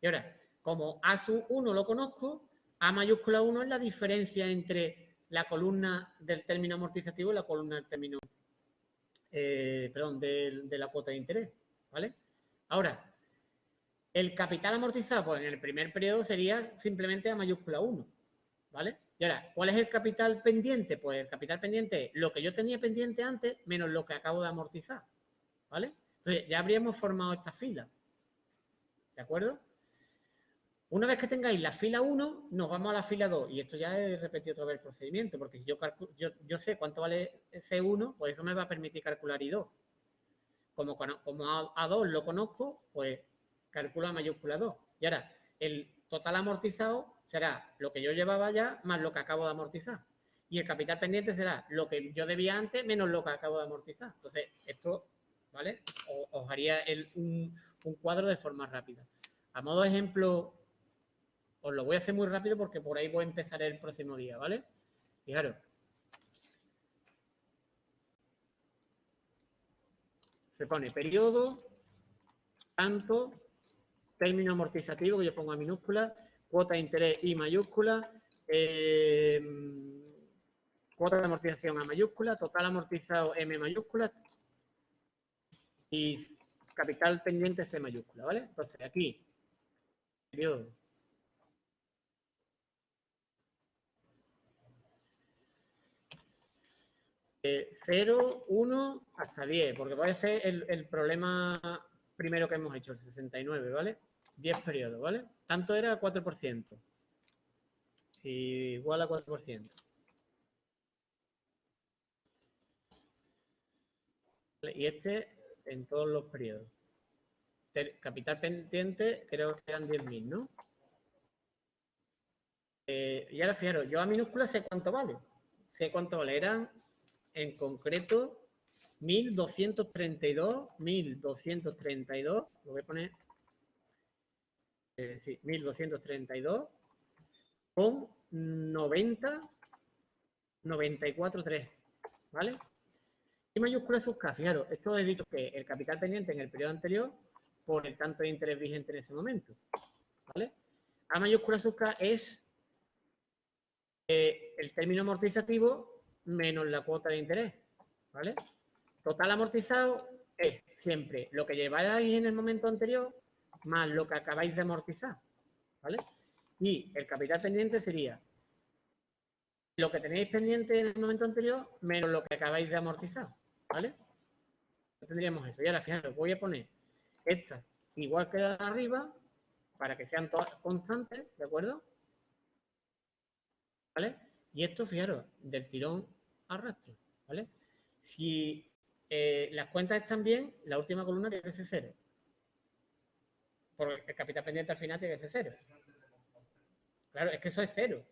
Speaker 1: Y ahora, como A sub 1 lo conozco, A mayúscula 1 es la diferencia entre la columna del término amortizativo y la columna del término, de la cuota de interés, ¿vale? Ahora, el capital amortizado, pues en el primer periodo sería simplemente A mayúscula 1, ¿vale? Y ahora, ¿cuál es el capital pendiente? Pues el capital pendiente es lo que yo tenía pendiente antes menos lo que acabo de amortizar, ¿vale? Entonces, ya habríamos formado esta fila, ¿de acuerdo? Una vez que tengáis la fila 1, nos vamos a la fila 2. Y esto ya he repetido otra vez el procedimiento, porque si yo sé cuánto vale C1, pues eso me va a permitir calcular I2. Como A2 lo conozco, pues calculo A mayúscula 2. Y ahora, el total amortizado será lo que yo llevaba ya más lo que acabo de amortizar. Y el capital pendiente será lo que yo debía antes menos lo que acabo de amortizar. Entonces, esto, ¿vale? Os haría un cuadro de forma rápida. A modo de ejemplo, os lo voy a hacer muy rápido porque por ahí voy a empezar el próximo día, ¿vale? Fijaros. Se pone periodo, tanto, término amortizativo, que yo pongo a minúscula, cuota de interés I mayúscula, cuota de amortización A mayúscula, total amortizado M mayúscula y capital pendiente C mayúscula, ¿vale? Entonces aquí, periodo. De 0, 1 hasta 10, porque puede ser el problema primero que hemos hecho, el 69, ¿vale? 10 periodos, ¿vale? Tanto era 4%. Igual a 4%. ¿Vale? Y este en todos los periodos. Capital pendiente creo que eran 10.000, ¿no? Y ahora fijaros, yo a minúscula sé cuánto vale. Sé cuánto vale. Eran en concreto 1.232, lo voy a poner, sí, 1.232 con 94,3, ¿vale? Y mayúscula sub K, fijaros, esto he dicho que el capital pendiente en el periodo anterior por el tanto de interés vigente en ese momento, ¿vale? A mayúscula sub K es el término amortizativo menos la cuota de interés, ¿vale? Total amortizado es siempre lo que lleváis en el momento anterior más lo que acabáis de amortizar, ¿vale? Y el capital pendiente sería lo que tenéis pendiente en el momento anterior menos lo que acabáis de amortizar, ¿vale? Tendríamos eso. Y ahora, fijaros, voy a poner esta igual que la de arriba para que sean todas constantes, ¿de acuerdo? ¿Vale? Y esto, fijaros, del tirón arrastro, ¿vale? Si las cuentas están bien, la última columna tiene que ser cero. Porque el capital pendiente al final tiene que ser cero. Claro, es que eso es cero.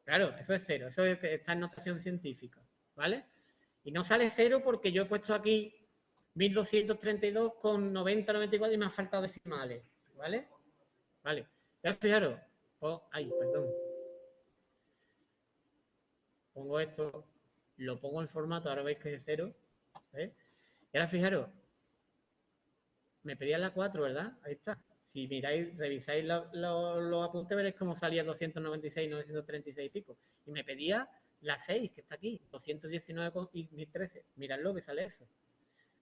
Speaker 1: Claro, eso es cero. Eso está en notación científica, ¿vale? Y no sale cero porque yo he puesto aquí 1232 con 90, 94 y me han faltado decimales, ¿vale? Vale. Ya fijaros. Ay, perdón. Pongo esto, lo pongo en formato, ahora veis que es cero. ¿Ves? Y ahora fijaros, me pedía la 4, ¿verdad? Ahí está. Si miráis, revisáis los apuntes, veréis cómo salía 296, 936 y pico. Y me pedía la 6, que está aquí, 219 y 1013. Miradlo que sale eso.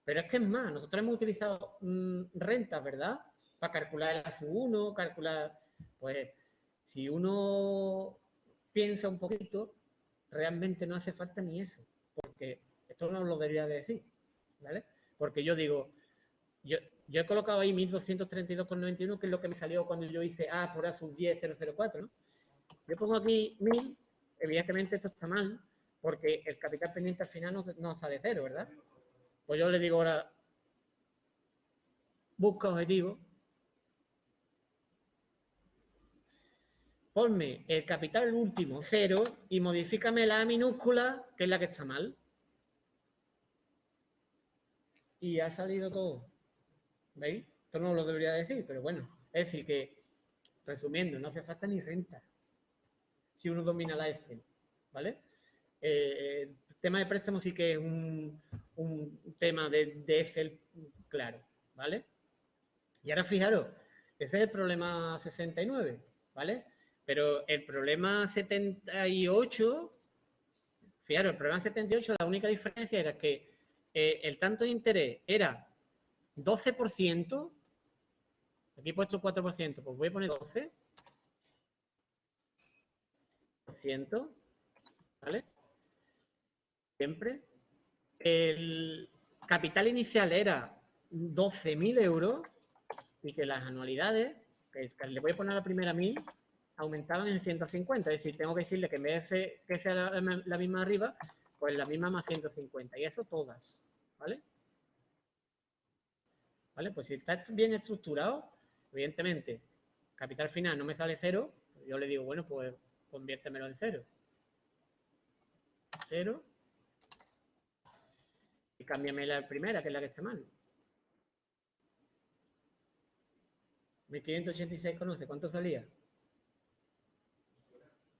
Speaker 1: Pero es que es más, nosotros hemos utilizado rentas, ¿verdad? Para calcular el A1, calcular, pues, si uno piensa un poquito, realmente no hace falta ni eso, porque esto no lo debería de decir, ¿vale? Porque yo digo, yo, yo he colocado ahí 1232,91, que es lo que me salió cuando yo hice A por A sub 10,004, ¿no? Yo pongo aquí 1000, evidentemente esto está mal, porque el capital pendiente al final no sale cero, ¿verdad? Pues yo le digo ahora, busca objetivo, ponme el capital último cero y modifícame la A minúscula, que es la que está mal. Y ha salido todo. ¿Veis? Esto no lo debería decir, pero bueno. Es decir, que, resumiendo, no hace falta ni renta si uno domina la Excel, ¿vale? El tema de préstamo sí que es un tema de Excel claro, ¿vale? Y ahora fijaros, ese es el problema 69, ¿vale? Pero el problema 78, fijaros, el problema 78, la única diferencia era que el tanto de interés era 12%, aquí he puesto 4%, pues voy a poner 12%, ¿vale? Siempre. El capital inicial era 12.000 euros y que las anualidades, que le voy a poner la primera 1.000, aumentaban en 150. Es decir, tengo que decirle que en vez de que sea la misma arriba, pues la misma más 150. Y eso todas, ¿vale? ¿Vale? Pues si está bien estructurado, evidentemente, capital final no me sale cero, yo le digo, bueno, pues conviértemelo en cero. Cero. Y cámbiame la primera, que es la que está mal. 1586,11, ¿cuánto salía?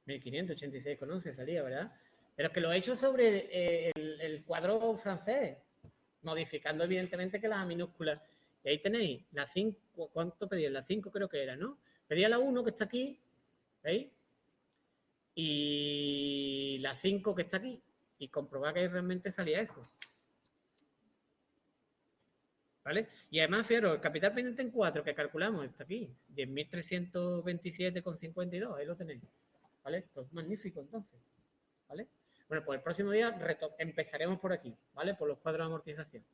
Speaker 1: 1586,11 salía, ¿verdad? Pero es que lo he hecho sobre el cuadro francés, modificando evidentemente que las minúsculas. Y ahí tenéis la 5, ¿cuánto pedía? La 5 creo que era, ¿no? Pedía la 1 que está aquí, ¿veis? Y la 5 que está aquí. Y comprobar que realmente salía eso. ¿Vale? Y además, fijaros, el capital pendiente en 4 que calculamos está aquí, 10.327,52, ahí lo tenéis. ¿Vale? Esto es magnífico entonces. ¿Vale? Bueno, pues el próximo día empezaremos por aquí, ¿vale? Por los cuadros de amortización.